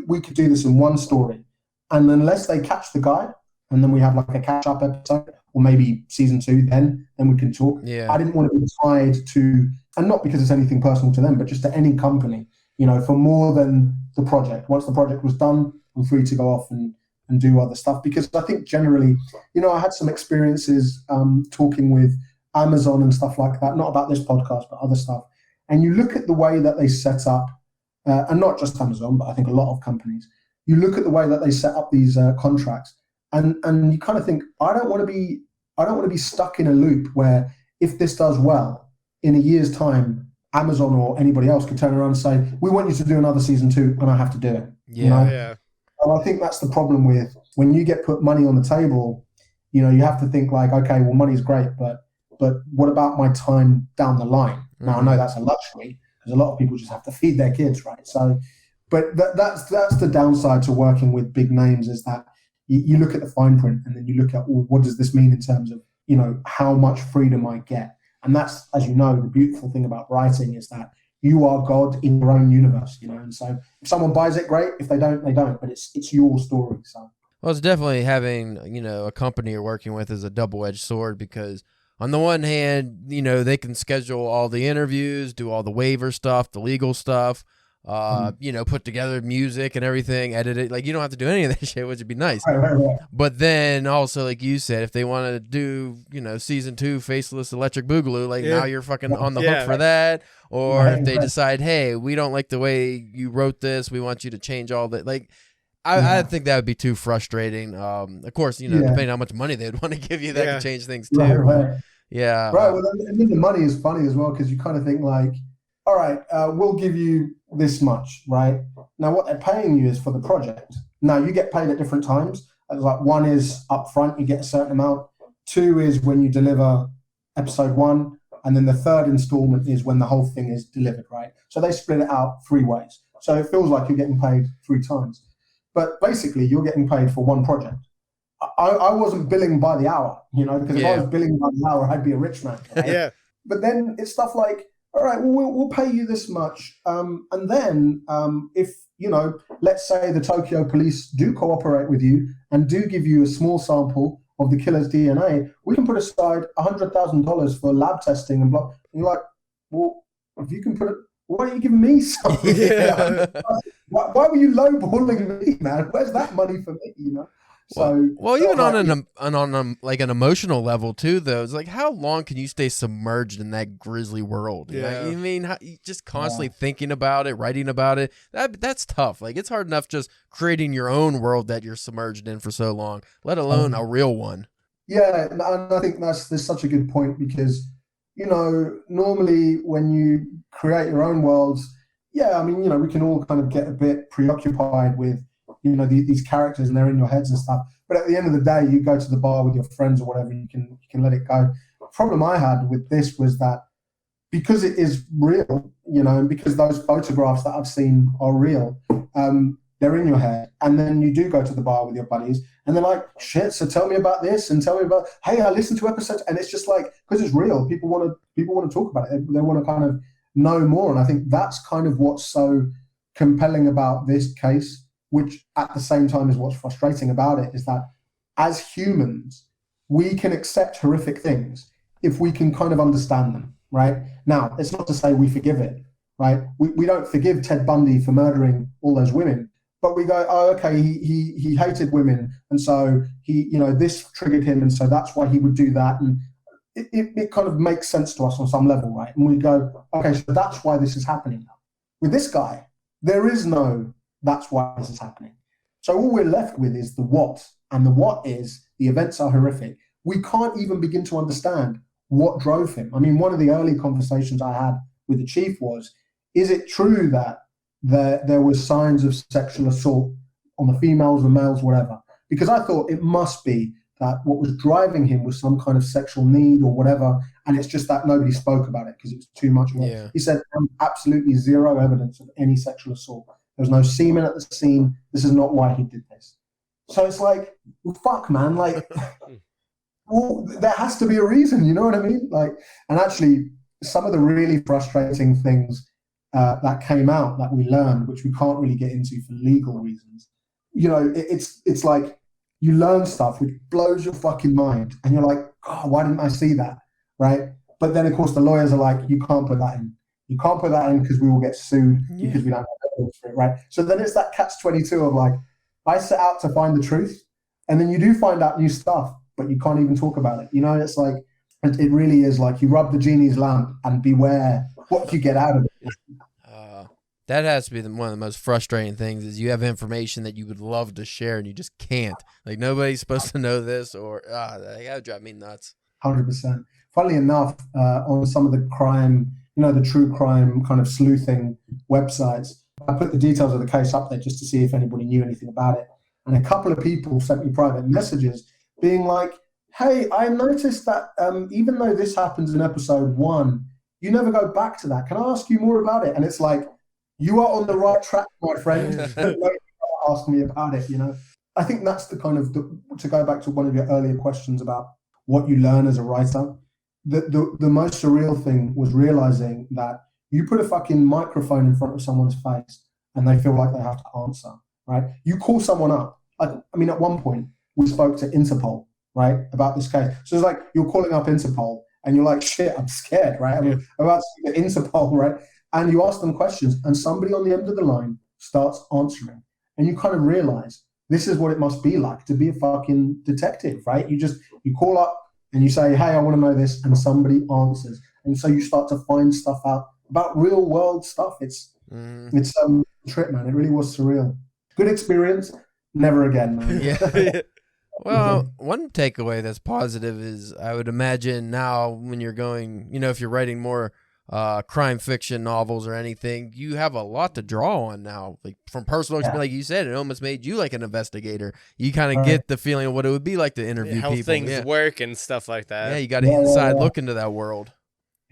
We could do this in one story. And unless they catch the guy, and then we have like a catch-up episode, or maybe season 2, then we can talk. Yeah. I didn't want to be tied to, and not because it's anything personal to them, but just to any company, for more than the project. Once the project was done, I'm free to go off and do other stuff. Because I think generally, I had some experiences talking with Amazon and stuff like that, not about this podcast, but other stuff. And you look at the way that they set up, and not just Amazon, but I think a lot of companies, you look at the way that they set up these contracts, and you kind of think, I don't want to be stuck in a loop where if this does well, in a year's time, Amazon or anybody else could turn around and say, we want you to do another season 2, and I have to do it. Yeah. And I think that's the problem with when you get put money on the table, you have to think like, okay, well, money's great, but what about my time down the line? Mm-hmm. Now, I know that's a luxury because a lot of people just have to feed their kids, right? So, but that's the downside to working with big names, is that you look at the fine print and then you look at, well, what does this mean in terms of, how much freedom I get? And that's, as you know, the beautiful thing about writing is that you are God in your own universe, and so if someone buys it, great. If they don't, they don't, but it's your story. So. Well, it's definitely having, a company you're working with is a double-edged sword, because on the one hand, they can schedule all the interviews, do all the waiver stuff, the legal stuff, put together music and everything, edit it. Like, you don't have to do any of that shit, which would be nice. Right. But then also, like you said, if they want to do, season 2 Faceless Electric Boogaloo, now you're fucking on the hook for that. Or if they decide, hey, we don't like the way you wrote this, we want you to change all that. Like, I think that would be too frustrating. Of course, depending on how much money they'd want to give you, that could change things too. Right. Yeah. Right. Well, and then the money is funny as well, because you kind of think like, all right, we'll give you this much, right? Now, what they're paying you is for the project. Now, you get paid at different times. Like, 1 is up front, you get a certain amount. 2 is when you deliver episode 1. And then the 3rd installment is when the whole thing is delivered, right? So they split it out 3 ways. So it feels like you're getting paid 3 times. But basically, you're getting paid for one project. I wasn't billing by the hour, because if I was billing by the hour, I'd be a rich man. Right? Yeah. But then it's stuff like, all right, well, we'll pay you this much. And then if, let's say the Tokyo police do cooperate with you and do give you a small sample of the killer's DNA, we can put aside $100,000 for lab testing and blah. And you're like, well, if you can put it, why are you giving me some? Yeah. Why were you lowballing me, man? Where's that money for me, So, well, even on an emotional level too, though, it's like, how long can you stay submerged in that grisly world? Yeah. You mean, you just constantly thinking about it, writing about it. That's tough. Like, it's hard enough just creating your own world that you're submerged in for so long, let alone a real one. Yeah, and I think there's such a good point because, normally when you create your own worlds, we can all kind of get a bit preoccupied with these characters and they're in your heads and stuff. But at the end of the day, you go to the bar with your friends or whatever, you can let it go. The problem I had with this was that because it is real, and because those photographs that I've seen are real, they're in your head. And then you do go to the bar with your buddies and they're like, shit, so tell me about this and tell me about, hey, I listened to episodes. And it's just like, because it's real, people want to talk about it. They want to kind of know more. And I think that's kind of what's so compelling about this case, which at the same time is what's frustrating about it, is that as humans, we can accept horrific things if we can kind of understand them, right? Now, it's not to say we forgive it, right? We don't forgive Ted Bundy for murdering all those women, but we go, oh, okay, he hated women, and so this triggered him, and so that's why he would do that, and it kind of makes sense to us on some level, right? And we go, okay, so that's why this is happening now. With this guy, there is no that's why this is happening. So all we're left with is the what, and the what is the events are horrific. We can't even begin to understand what drove him. I mean, one of the early conversations I had with the chief was, is it true that there was signs of sexual assault on the females, the males, whatever? Because I thought it must be that what was driving him was some kind of sexual need or whatever, and it's just that nobody spoke about it because it was too much. Yeah. He said absolutely zero evidence of any sexual assault. There was no semen at the scene. This is not why he did this. So it's like, well, fuck, man. Like, well, there has to be a reason. You know what I mean? Like, and actually, some of the really frustrating things that came out that we learned, which we can't really get into for legal reasons. It's like you learn stuff which blows your fucking mind, and you're like, oh, why didn't I see that? Right? But then, of course, the lawyers are like, you can't put that in. You can't put that in because we will get sued because we don't have evidence for it, right? So then it's that catch-22 of like, I set out to find the truth, and then you do find out new stuff, but you can't even talk about it. It's like, it really is like you rub the genie's lamp and beware what you get out of it. That has to be one of the most frustrating things is you have information that you would love to share and you just can't. Like, nobody's supposed to know this, or that would drive me nuts. 100%. Funnily enough, on some of the crime, the true crime kind of sleuthing websites, I put the details of the case up there just to see if anybody knew anything about it. And a couple of people sent me private messages being like, hey, I noticed that even though this happens in episode 1, you never go back to that. Can I ask you more about it? And it's like, you are on the right track, my friend. Ask me about it, I think that's the kind of, to go back to one of your earlier questions about what you learn as a writer, the most surreal thing was realizing that you put a fucking microphone in front of someone's face and they feel like they have to answer, right? You call someone up. At one point, we spoke to Interpol, right, about this case. So it's like you're calling up Interpol and you're like, shit, I'm scared, right? I'm about to speak to Interpol, right? And you ask them questions and somebody on the end of the line starts answering. And you kind of realize this is what it must be like to be a fucking detective, right? You call up and you say, hey, I want to know this, and somebody answers. And so you start to find stuff out about real world stuff. It's a trip, man. It really was surreal. Good experience. Never again, man. Yeah. Well, one takeaway that's positive is I would imagine now when you're going, if you're writing more crime fiction novels or anything, you have a lot to draw on now, like from personal experience. Like you said, it almost made you like an investigator. You kind of get the feeling of what it would be like to interview how people, things work and stuff like that. Yeah, you got an inside look into that world.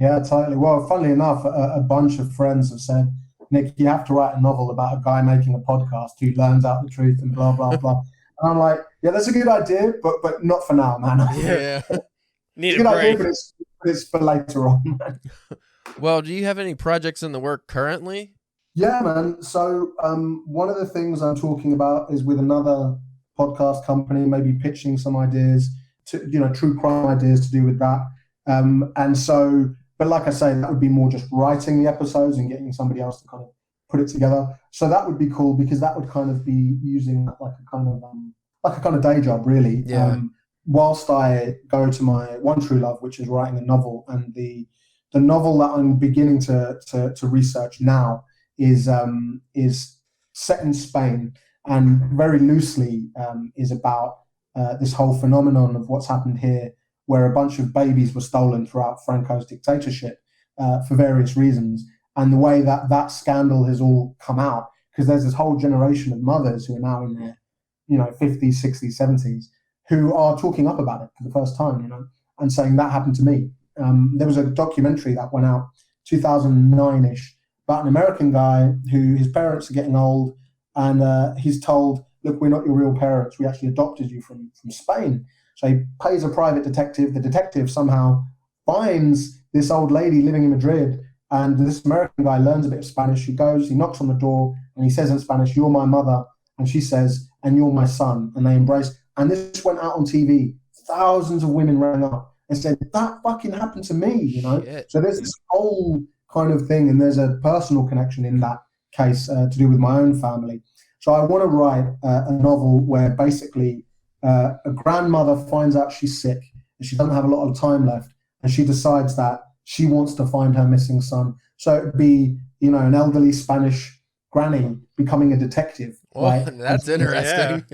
Yeah, totally. Well, funnily enough, a bunch of friends have said, Nick, you have to write a novel about a guy making a podcast who learns out the truth and blah blah blah. And I'm like, Yeah, that's a good idea, but not for now, man. Yeah. Need It's a a good idea, break. but it's for later on. Well, do you have any projects in the work currently? Yeah, man. So one of the things I'm talking about is with another podcast company, maybe pitching some ideas to, true crime ideas to do with that. And so, but like I say, that would be more just writing the episodes and getting somebody else to kind of put it together. So that would be cool because that would kind of be using like a kind of day job, really. Yeah. Whilst I go to my one true love, which is writing a novel, and the novel that I'm beginning to research now is set in Spain and very loosely is about this whole phenomenon of what's happened here, where a bunch of babies were stolen throughout Franco's dictatorship for various reasons, and the way that scandal has all come out, because there's this whole generation of mothers who are now in their 50s, 60s, 70s who are talking up about it for the first time, and saying that happened to me. There was a documentary that went out 2009-ish about an American guy who his parents are getting old, and he's told, look, we're not your real parents. We actually adopted you from Spain. So he pays a private detective. The detective somehow finds this old lady living in Madrid, and this American guy learns a bit of Spanish. He goes, he knocks on the door, and he says in Spanish, "You're my mother." And she says, "And you're my son." And they embrace. And this went out on TV. Thousands of women rang up and said, that fucking happened to me, Shit. So there's this whole kind of thing, and there's a personal connection in that case to do with my own family. So I want to write a novel where basically a grandmother finds out she's sick and she doesn't have a lot of time left, and she decides that she wants to find her missing son. So it'd be, an elderly Spanish granny becoming a detective. Oh, right? that's interesting.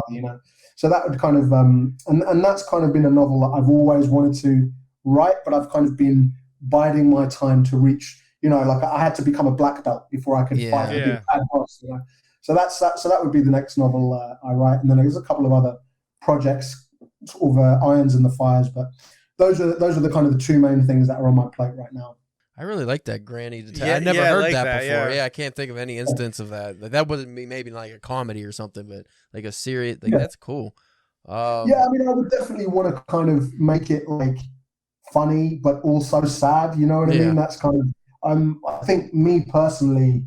Yeah. So that would kind of, and that's kind of been a novel that I've always wanted to write, but I've kind of been biding my time to reach, like I had to become a black belt before I could fight and be a bad boss, So so that would be the next novel I write. And then there's a couple of other projects, sort of irons in the fires, but those are the kind of the two main things that are on my plate right now. I really like that granny detective. Yeah, I never yeah, I heard like that that, before. yeah. Yeah, I can't think of any instance of that. Like, that wouldn't be maybe like a comedy or something, but like a serious, that's cool. Yeah, I mean, I would definitely want to kind of make it like funny, but also sad. You know what I mean? That's kind of, I think me personally,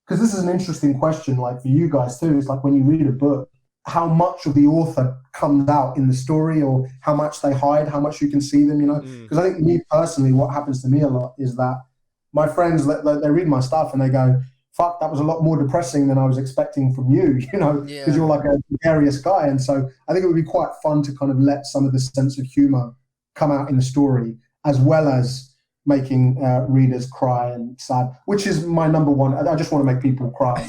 because this is an interesting question, like for you guys too, it's like when you read a book, how much of the author comes out in the story, or how much they hide, how much you can see them, Because I think me personally, what happens to me a lot is that my friends, they read my stuff and they go, fuck, that was a lot more depressing than I was expecting from you, because you're like a gregarious guy. And so I think it would be quite fun to kind of let some of the sense of humor come out in the story, as well as making readers cry and sad, which is my number one. I just want to make people cry.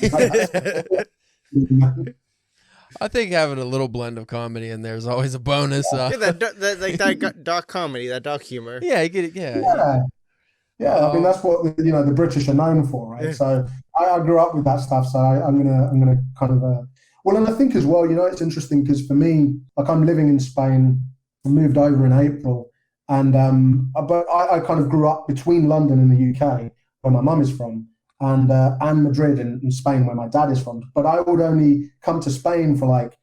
I think having a little blend of comedy in there is always a bonus. that dark comedy, that dark humor. Yeah, you get it. Yeah. I mean, that's what the British are known for, right? So I grew up with that stuff. So I'm gonna kind of well, and I think as well, it's interesting because for me, like I'm living in Spain, I moved over in April, and but I kind of grew up between London and the UK, where my mum is from, and Madrid in Spain, where my dad is from. But I would only come to Spain for like,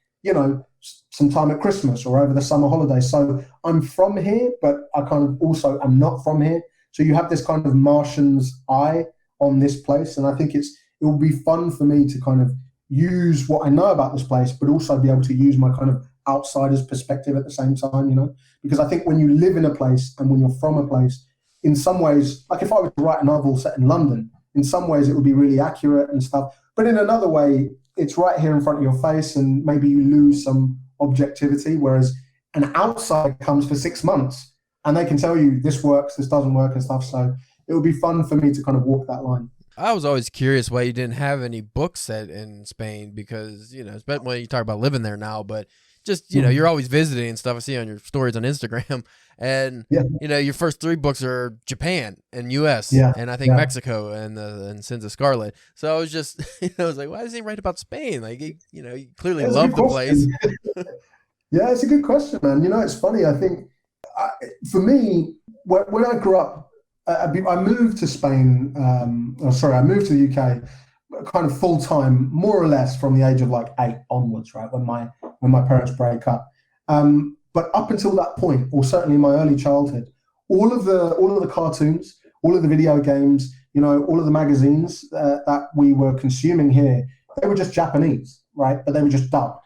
some time at Christmas or over the summer holidays. So I'm from here, but I kind of also am not from here. So you have this kind of Martian's eye on this place. And I think it will be fun for me to kind of use what I know about this place, but also be able to use my kind of outsider's perspective at the same time, because I think when you live in a place and when you're from a place, in some ways, like if I were to write a novel set in London, in some ways it would be really accurate and stuff. But in another way, it's right here in front of your face and maybe you lose some objectivity, whereas an outsider comes for 6 months and they can tell you this works, this doesn't work and stuff. So it would be fun for me to kind of walk that line. I was always curious why you didn't have any books set in Spain because, especially when you talk about living there now, but just, you're always visiting and stuff. I see on your stories on Instagram. And, your first 3 books are Japan and U.S. and I think Mexico and Sins of Scarlett. So I was just, I was like, why does he write about Spain? Like, he clearly loved the place. Yeah, it's a good question, man. It's funny. I think for me, when I grew up, I moved to Spain. I moved to the UK kind of full time, more or less from the age of like 8 onwards, right? When my when my parents break up. But up until that point, or certainly in my early childhood, all of the cartoons, all of the video games, all of the magazines that we were consuming here, they were just Japanese, right? But they were just dubbed.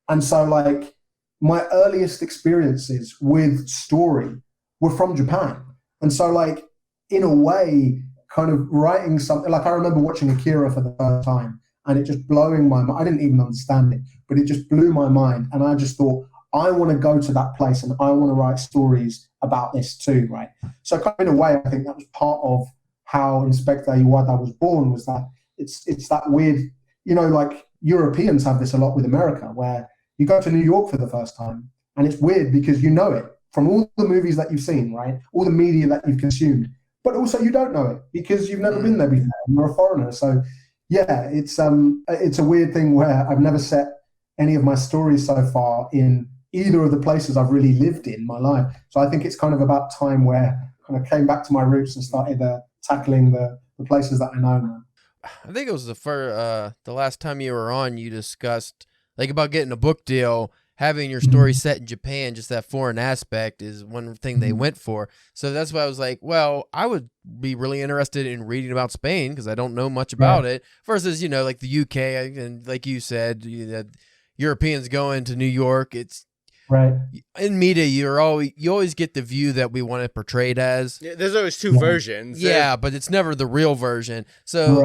And so like my earliest experiences with story were from Japan. And so like, in a way, kind of writing something, like I remember watching Akira for the first time and it just blowing my mind. I didn't even understand it, but it just blew my mind. And I just thought, I want to go to that place and I want to write stories about this too, right? So kind of in a way, I think that was part of how Inspector Iwata was born, was that it's that weird, like Europeans have this a lot with America, where you go to New York for the first time and it's weird because you know it from all the movies that you've seen, right? All the media that you've consumed, but also you don't know it because you've never been there before. You're a foreigner. So yeah, it's a weird thing where I've never set any of my stories so far in either of the places I've really lived in my life. So I think it's kind of about time where I kind of came back to my roots and started tackling the places that I know now. I think it was the last time you were on, you discussed like about getting a book deal, having your story set in Japan, just that foreign aspect is one thing they went for. So that's why I was like, well, I would be really interested in reading about Spain because I don't know much about it versus, like the UK and like you said, Europeans going to New York. It's right. In media, you always get the view that we want it portrayed as. Yeah, there's always two versions. Yeah, but it's never the real version. So,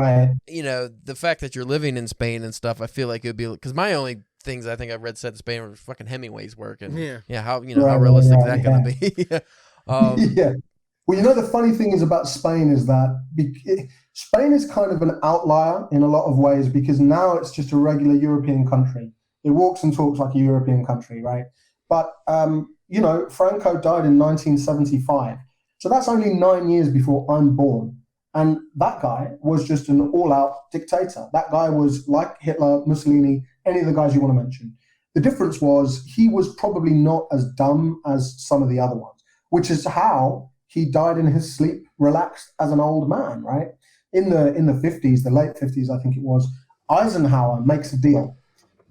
the fact that you're living in Spain and stuff, I feel like it would be, because my only things I think I've read set in Spain were fucking Hemingway's work, and how realistic is that going to be? Yeah. Well, the funny thing is about Spain is that Spain is kind of an outlier in a lot of ways because now it's just a regular European country. It walks and talks like a European country, right? But, Franco died in 1975. So that's only 9 years before I'm born. And that guy was just an all-out dictator. That guy was like Hitler, Mussolini, any of the guys you want to mention. The difference was he was probably not as dumb as some of the other ones, which is how he died in his sleep, relaxed as an old man, right? In the 50s, the late 50s, I think it was, Eisenhower makes a deal.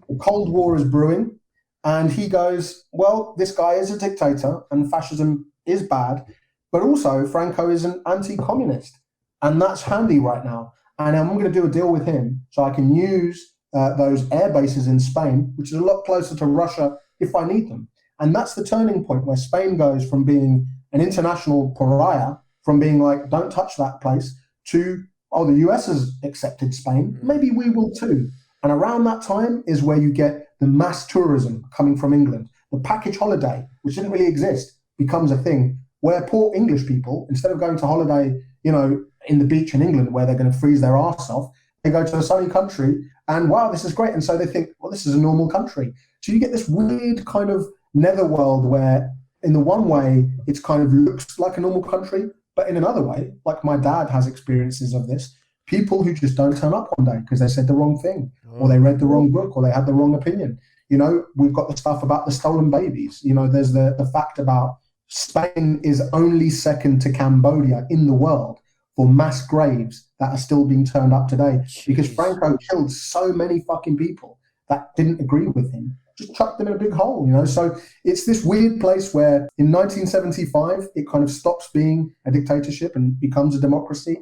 The Cold War is brewing, and he goes, well, this guy is a dictator, and fascism is bad, but also Franco is an anti-communist, and that's handy right now. And I'm going to do a deal with him so I can use those air bases in Spain, which is a lot closer to Russia if I need them. And that's the turning point where Spain goes from being an international pariah, from being like, don't touch that place, to, oh, the US has accepted Spain, maybe we will too. And around that time is where you get the mass tourism coming from England. The package holiday, which didn't really exist, becomes a thing where poor English people, instead of going to holiday, in the beach in England where they're going to freeze their arse off, they go to a sunny country and wow, this is great. And so they think, well, this is a normal country. So you get this weird kind of netherworld where in the one way, it's kind of looks like a normal country, but in another way, like my dad has experiences of this, people who just don't turn up one day because they said the wrong thing or they read the wrong book or they had the wrong opinion. We've got the stuff about the stolen babies. There's the fact about Spain is only second to Cambodia in the world for mass graves that are still being turned up today. Jeez. Because Franco killed so many fucking people that didn't agree with him, just chucked them in a big hole, So it's this weird place where in 1975, it kind of stops being a dictatorship and becomes a democracy,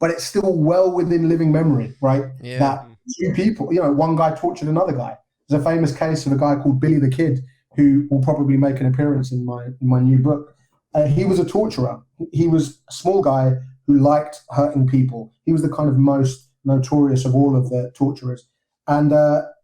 but it's still well within living memory, right? Yeah. That two people, one guy tortured another guy. There's a famous case of a guy called Billy the Kid, who will probably make an appearance in my new book. He was a torturer. He was a small guy who liked hurting people. He was the kind of most notorious of all of the torturers. And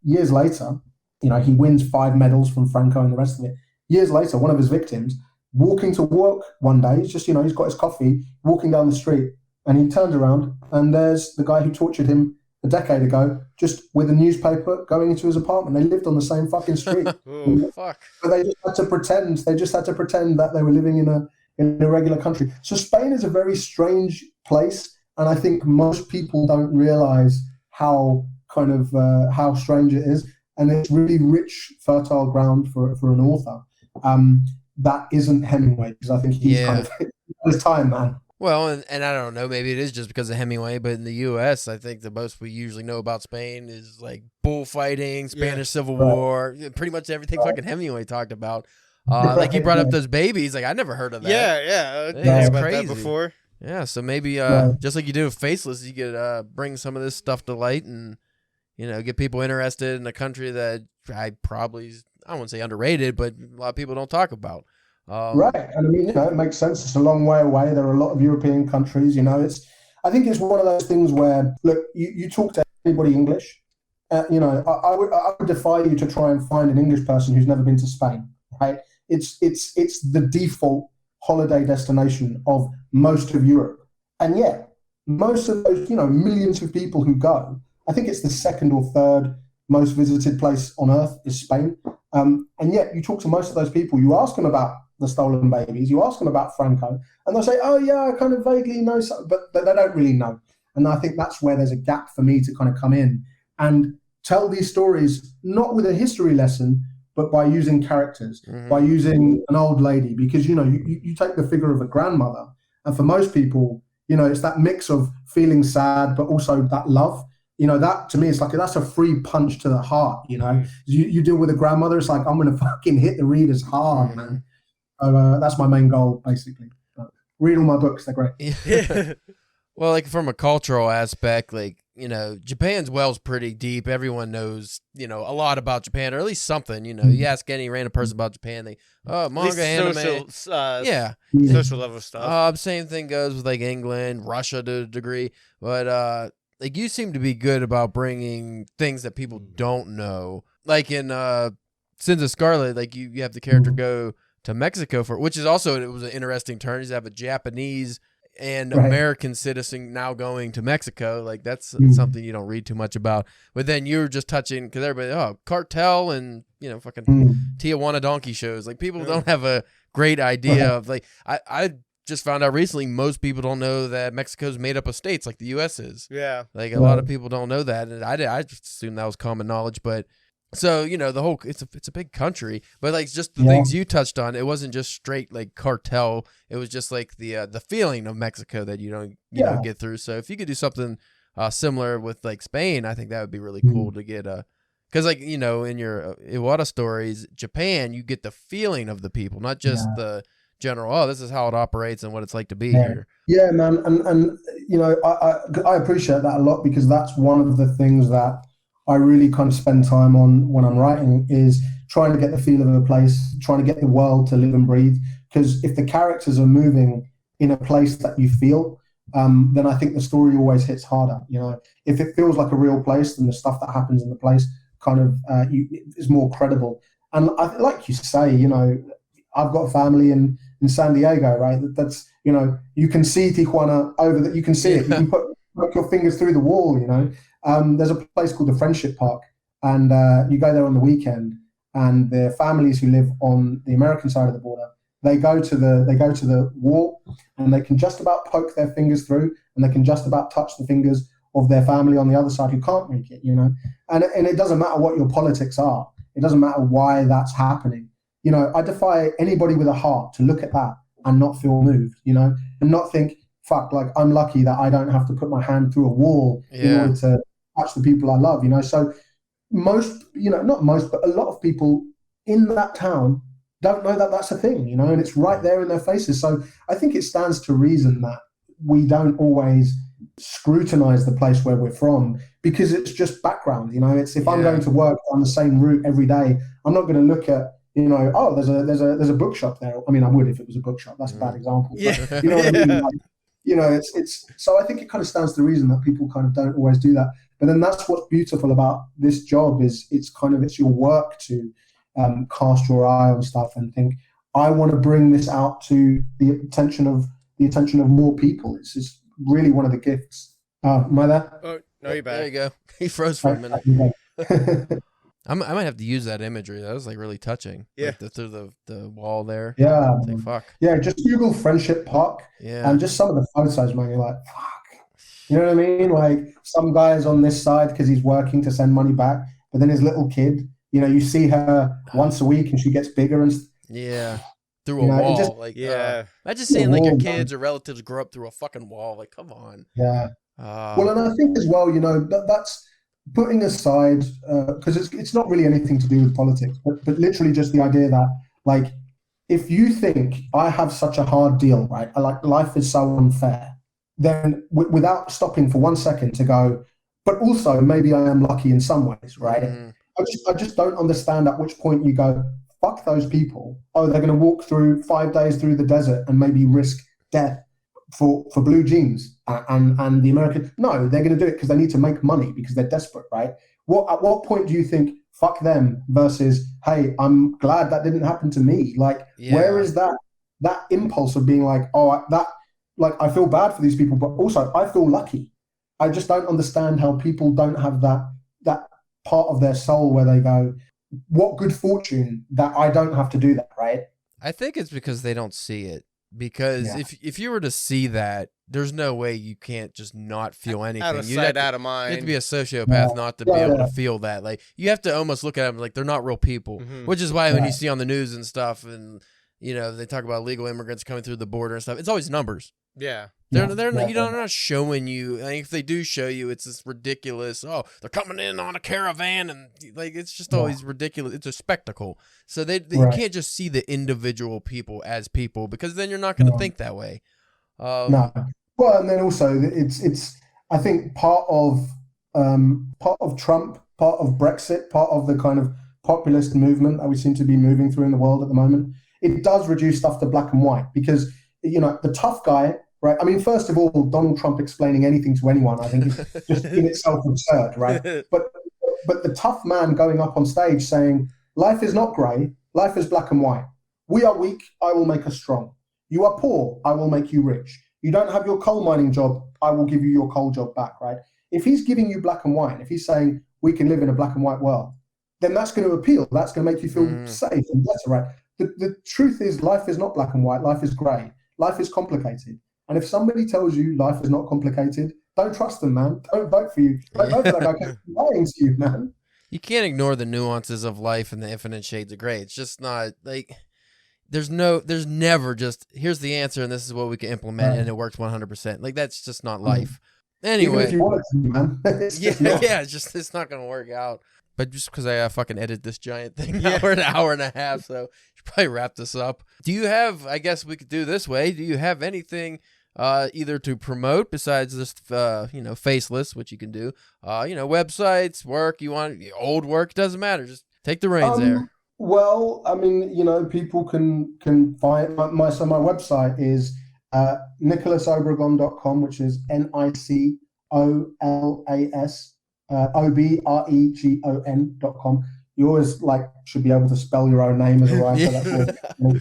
years later, he wins 5 medals from Franco and the rest of it. Years later, one of his victims, walking to work one day, he's just, he's got his coffee, walking down the street, and he turns around, and there's the guy who tortured him a decade ago, just with a newspaper going into his apartment. They lived on the same fucking street. Ooh, fuck. But they just had to pretend. They just had to pretend that they were living in a regular country. So Spain is a very strange place, and I think most people don't realize how how strange it is. And it's really rich, fertile ground for an author that isn't Hemingway, because I think he's kind of his time, man. Well, and I don't know, maybe it is just because of Hemingway, but in the U.S., I think the most we usually know about Spain is like bullfighting, Spanish Civil War, pretty much everything fucking Hemingway talked about. Like you brought up those babies, like I never heard of that. Yeah. I didn't That's hear about crazy. that before. Yeah, so maybe just like you do with Faceless, you could bring some of this stuff to light and get people interested in a country that I wouldn't say underrated, but a lot of people don't talk about. Right, and I mean, it makes sense. It's a long way away. There are a lot of European countries. I think it's one of those things where, look, you talk to anybody English. I would defy you to try and find an English person who's never been to Spain. Right? It's the default holiday destination of most of Europe, and yet most of those millions of people who go, I think it's the second or third most visited place on earth is Spain. And yet you talk to most of those people, you ask them about the stolen babies, you ask them about Franco, and they'll say, oh yeah, I kind of vaguely know something, but they don't really know. And I think that's where there's a gap for me to kind of come in and tell these stories, not with a history lesson, but by using characters, by using an old lady, because, you take the figure of a grandmother, and for most people, it's that mix of feeling sad, but also that love. That to me, it's like, that's a free punch to the heart. You deal with a grandmother, it's like, I'm going to fucking hit the readers hard, man. So that's my main goal, basically. Read all my books, they're great. Well, like from a cultural aspect, like, Japan's well's pretty deep. Everyone knows, a lot about Japan, or at least something. You ask any random person about Japan, manga, anime. Social level stuff. Same thing goes with like England, Russia to a degree. But like you seem to be good about bringing things that people don't know. Like in Sins of Scarlett, like you have the character go to Mexico which is also, it was an interesting turn. You have a Japanese and American citizen now going to Mexico. Like that's something you don't read too much about. But then you're just touching, because everybody, cartel and fucking Tijuana donkey shows. Like people don't have a great idea of like I just found out recently most people don't know that Mexico's made up of states like the U.S. is. Yeah, like a lot of people don't know that, and I just assumed that was common knowledge, but. So, the whole, it's a big country, but like just the things you touched on, it wasn't just straight like cartel. It was just like the feeling of Mexico that you don't get through. So if you could do something similar with like Spain, I think that would be really cool to get because like, in your Iwata stories, Japan, you get the feeling of the people, not just the general, this is how it operates and what it's like to be here. Yeah, man. And I appreciate that a lot, because that's one of the things that I really kind of spend time on when I'm writing, is trying to get the feel of a place, trying to get the world to live and breathe. Because if the characters are moving in a place that you feel, then I think the story always hits harder. If it feels like a real place, then the stuff that happens in the place kind of is more credible. And like you say, I've got a family in San Diego, right? That's you can see Tijuana over that. You can see it. You can put your fingers through the wall. There's a place called the Friendship Park, and you go there on the weekend, and the families who live on the American side of the border, they go to the wall, and they can just about poke their fingers through, and they can just about touch the fingers of their family on the other side who can't make it. And it doesn't matter what your politics are. It doesn't matter why that's happening. I defy anybody with a heart to look at that and not feel moved. And not think, fuck, like I'm lucky that I don't have to put my hand through a wall in order to touch the people I love, So most, not most, but a lot of people in that town don't know that that's a thing, and it's right there in their faces. So I think it stands to reason that we don't always scrutinize the place where we're from, because it's just background. It's if I'm going to work on the same route every day, I'm not going to look at, there's a bookshop there. I mean, I would if it was a bookshop. That's a bad example. Yeah. But, you know what I mean? Like, it's so I think it kind of stands to reason that people kind of don't always do that. But then that's what's beautiful about this job, is it's your work to cast your eye on stuff and think, I want to bring this out to the attention of more people. It's just really one of the gifts. Am I there? Oh no, you're back. There you go. He froze for a minute. I might have to use that imagery. That was like really touching. Yeah, like through the wall there. Yeah, like, fuck. Yeah, just Google Friendship Park. Yeah, and just some of the photos, man. You're like, fuck. You know what I mean? Like some guy's on this side because he's working to send money back, but then his little kid, you see her once a week and she gets bigger and. Yeah. through a wall. Just, imagine seeing like your kids or relatives grow up through a fucking wall. Like, come on. Yeah. Well, and I think as well, that's putting aside, because it's not really anything to do with politics, but literally just the idea that, like, if you think I have such a hard deal, right? Like, life is so unfair, then without stopping for 1 second to go, but also maybe I am lucky in some ways, right? Mm. I just don't understand at which point you go, fuck those people. Oh, they're going to walk through 5 days through the desert and maybe risk death for blue jeans and the American. No, they're going to do it because they need to make money because they're desperate, right? At what point do you think fuck them versus, hey, I'm glad that didn't happen to me? Like, where is that impulse of being like, oh, I feel bad for these people, but also I feel lucky. I just don't understand how people don't have that part of their soul where they go, what good fortune that I don't have to do that, right? I think it's because they don't see it. Because if you were to see that, there's no way you can't just not feel anything. Out of sight, out of mind. You have to be a sociopath not to be able to feel that. Like, you have to almost look at them like they're not real people. Mm-hmm. Which is why when you see on the news and stuff, and they talk about illegal immigrants coming through the border and stuff, it's always numbers. Yeah. They're not showing you. Like, if they do show you, it's this ridiculous. Oh, they're coming in on a caravan, and like, it's just always ridiculous. It's a spectacle. So you can't just see the individual people as people, because then you're not going to think that way. No. Well, and then also it's I think part of Trump, part of Brexit, part of the kind of populist movement that we seem to be moving through in the world at the moment. It does reduce stuff to black and white, because the tough guy. Right. I mean, first of all, Donald Trump explaining anything to anyone, I think, is just in itself absurd, right? But the tough man going up on stage saying, life is not grey, life is black and white. We are weak, I will make us strong. You are poor, I will make you rich. You don't have your coal mining job, I will give you your coal job back, right? If he's giving you black and white, if he's saying we can live in a black and white world, then that's going to appeal. That's going to make you feel safe and better, right? The truth is, life is not black and white, life is grey. Life is complicated. And if somebody tells you life is not complicated, don't trust them, man. Don't vote for you. Don't vote for that guy, because he's lying to you, man. You can't ignore the nuances of life and the infinite shades of gray. It's just not like there's never just here's the answer and this is what we can implement and it works 100%. Like, that's just not life. Anyway, even if you want it to, man. It's not gonna work out. But just because I fucking edit this giant thing, we're an hour and a half, so should probably wrap this up. Do you have? I guess we could do this way. Do you have anything? Either to promote besides this, Faceless, which you can do, websites, work, you want old work, doesn't matter. Just take the reins there. Well, I mean, people can find my website is NicolasObregón.com, which is NicolasObregón.com. You always should be able to spell your own name as a writer. That's all.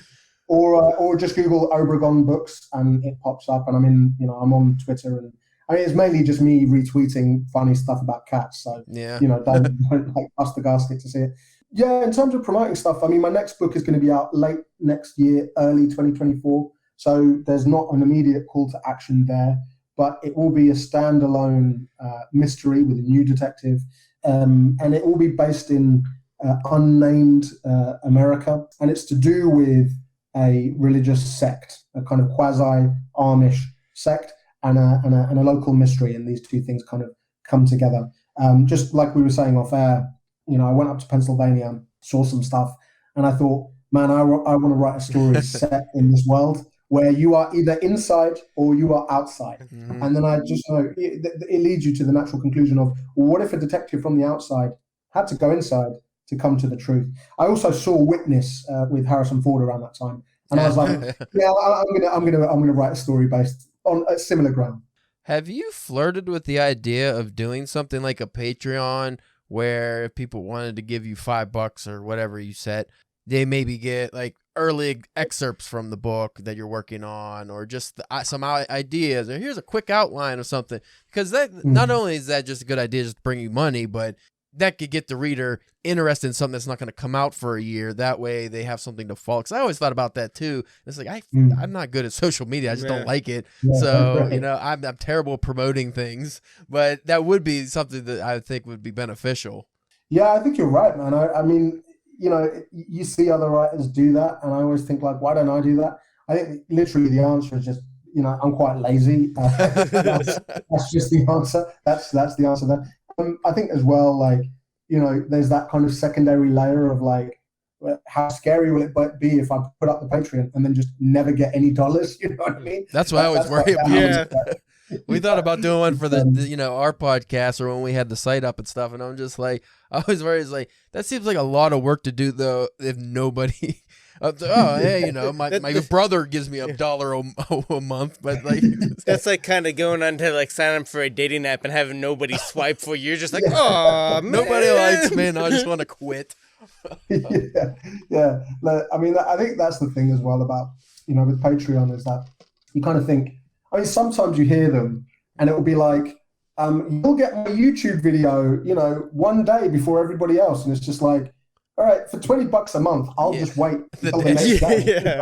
Or just Google Obregón Books and it pops up. And I'm on Twitter, and it's mainly just me retweeting funny stuff about cats. So don't bust the gasket to see it. Yeah, in terms of promoting stuff, my next book is going to be out late next year, early 2024. So there's not an immediate call to action there, but it will be a standalone mystery with a new detective, and it will be based in unnamed America, and it's to do with a religious sect, a kind of quasi-Amish sect, and a local mystery, and these two things kind of come together. Just like we were saying off air, I went up to Pennsylvania, saw some stuff, and I thought, man, I want to write a story set in this world where you are either inside or you are outside. Mm-hmm. And then I just know it leads you to the natural conclusion of, well, what if a detective from the outside had to go inside to come to the truth? I also saw Witness with Harrison Ford around that time, and I was like, I'm gonna write a story based on a similar ground. Have you flirted with the idea of doing something like a Patreon, where if people wanted to give you $5 or whatever you set, they maybe get early excerpts from the book that you're working on, or just some ideas, or here's a quick outline of something? Because that not only is that just a good idea, just to bring you money, but that could get the reader interested in something that's not going to come out for a year. That way they have something to follow. Because I always thought about that too. It's I'm not good at social media. I just don't like it. Yeah, so, I'm terrible at promoting things. But that would be something that I think would be beneficial. Yeah, I think you're right, man. I mean, you know, you see other writers do that, and I always think like, why don't I do that? I think literally the answer is just, you know, I'm quite lazy. That's just the answer. That's the answer there. I think as well, like, you know, there's that kind of secondary layer of like, how scary will it be if I put up the Patreon and then just never get any dollars? You know what I mean? That's what I always worry about. Yeah. We thought about doing one for the you know, our podcast or when we had the site up and stuff, and I'm just like, I always worry, it's like, that seems like a lot of work to do though if nobody. Hey, you know, my brother gives me $1 a month, but like that's like kind of going on to like sign up for a dating app and having nobody swipe for you. You're just like, oh, nobody likes me, and I just want to quit. yeah. I mean, I think that's the thing as well about, you know, with Patreon is that you kind of think. I mean, sometimes you hear them, and it will be like, you'll get my YouTube video, you know, one day before everybody else, and it's just like, all right, for $20 a month, I'll just wait until the next day.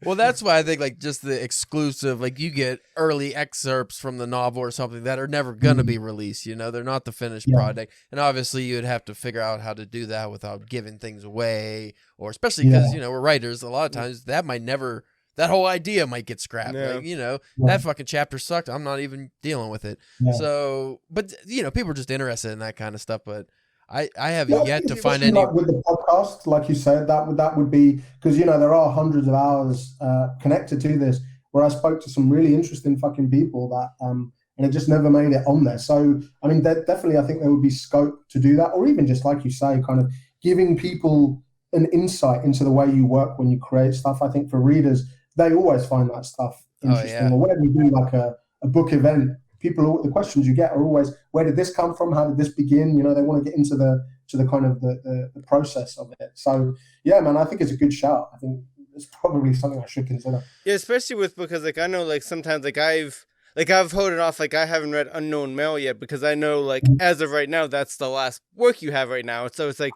Well, that's why I think like just the exclusive, like you get early excerpts from the novel or something that are never going to be released. You know, they're not the finished product. And obviously you'd have to figure out how to do that without giving things away, or especially because, you know, we're writers. A lot of times that might never, that whole idea might get scrapped. Yeah. Like, you know, that fucking chapter sucked. I'm not even dealing with it. Yeah. So, but you know, people are just interested in that kind of stuff, but I have yet to find any. Like with the podcast, like you said, that would be, because, you know, there are hundreds of hours connected to this where I spoke to some really interesting fucking people that and it just never made it on there. So I mean, definitely, I think there would be scope to do that, or even just like you say, kind of giving people an insight into the way you work when you create stuff. I think for readers, they always find that stuff interesting. Or whenever you do like a book event, the questions you get are always, where did this come from? How did this begin? You know, they want to get into the kind of the process of it. So yeah, man, I think it's a good shout. I think it's probably something I should consider. Yeah, especially because like I know like sometimes like I've hold it off, like I haven't read Unknown Mail yet because I know like as of right now that's the last work you have right now. So it's like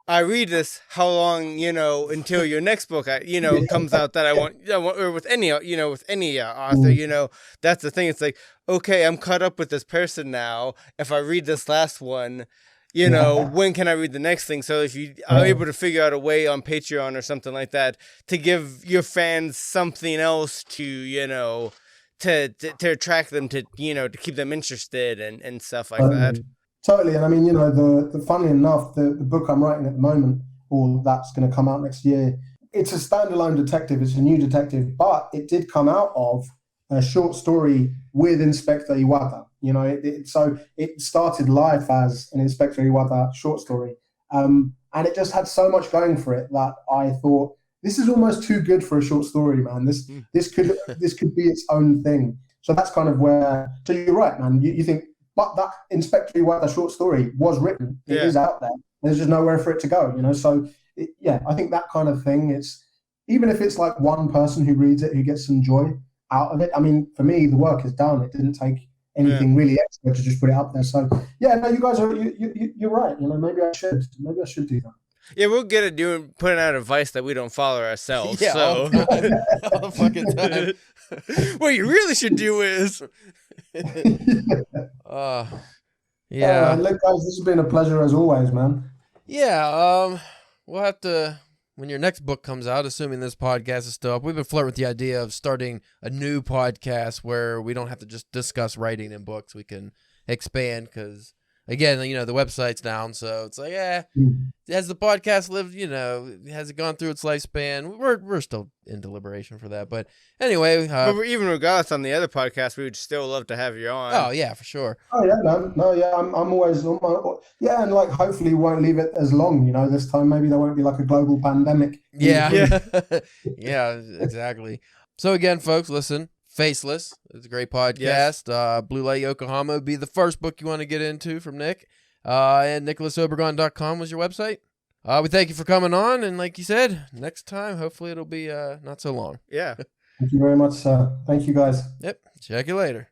I read this, how long, you know, until your next book comes out that I want, or with any author, you know, that's the thing. It's like, okay, I'm caught up with this person now. If I read this last one, you know, when can I read the next thing? So if you are able to figure out a way on Patreon or something like that to give your fans something else to, you know, to attract them, to, you know, to keep them interested and stuff like that. Totally. And I mean, you know, the funny enough, the book I'm writing at the moment, or that's going to come out next year, it's a standalone detective. It's a new detective, but it did come out of a short story with Inspector Iwata. You know, so it started life as an Inspector Iwata short story. And it just had so much going for it that I thought, this is almost too good for a short story, man. This could be its own thing. So that's kind of where. So you're right, man. You think, but that Inspector Iwata short story was written. It is out there. There's just nowhere for it to go. You know. So I think that kind of thing. It's even if it's like one person who reads it who gets some joy out of it. I mean, for me, the work is done. It didn't take anything really extra to just put it up there. So yeah, no, you guys are you're right. You know, maybe I should do that. Yeah, we'll get it putting out advice that we don't follow ourselves. Yeah, so all the fucking time. What you really should do is, yeah. Look, guys, this has been a pleasure as always, man. Yeah, we'll have to, when your next book comes out, assuming this podcast is still up, we've been flirting with the idea of starting a new podcast where we don't have to just discuss writing in books. We can expand because, again, you know, the website's down, so it's like, has the podcast lived, you know, has it gone through its lifespan? We're still in deliberation for that, but anyway. But even regardless, on the other podcast, we would still love to have you on. Oh, yeah, for sure. Oh, yeah, no, yeah, I'm always on my, and like, hopefully we won't leave it as long, you know, this time. Maybe there won't be like a global pandemic. Yeah. Yeah, exactly. So again, folks, listen. Faceless. It's a great podcast. Yes. Blue Light Yokohama would be the first book you want to get into from Nick. And NicolasObregón.com was your website. We thank you for coming on. And like you said, next time, hopefully it'll be not so long. Yeah. Thank you very much, sir. Thank you, guys. Yep. Check you later.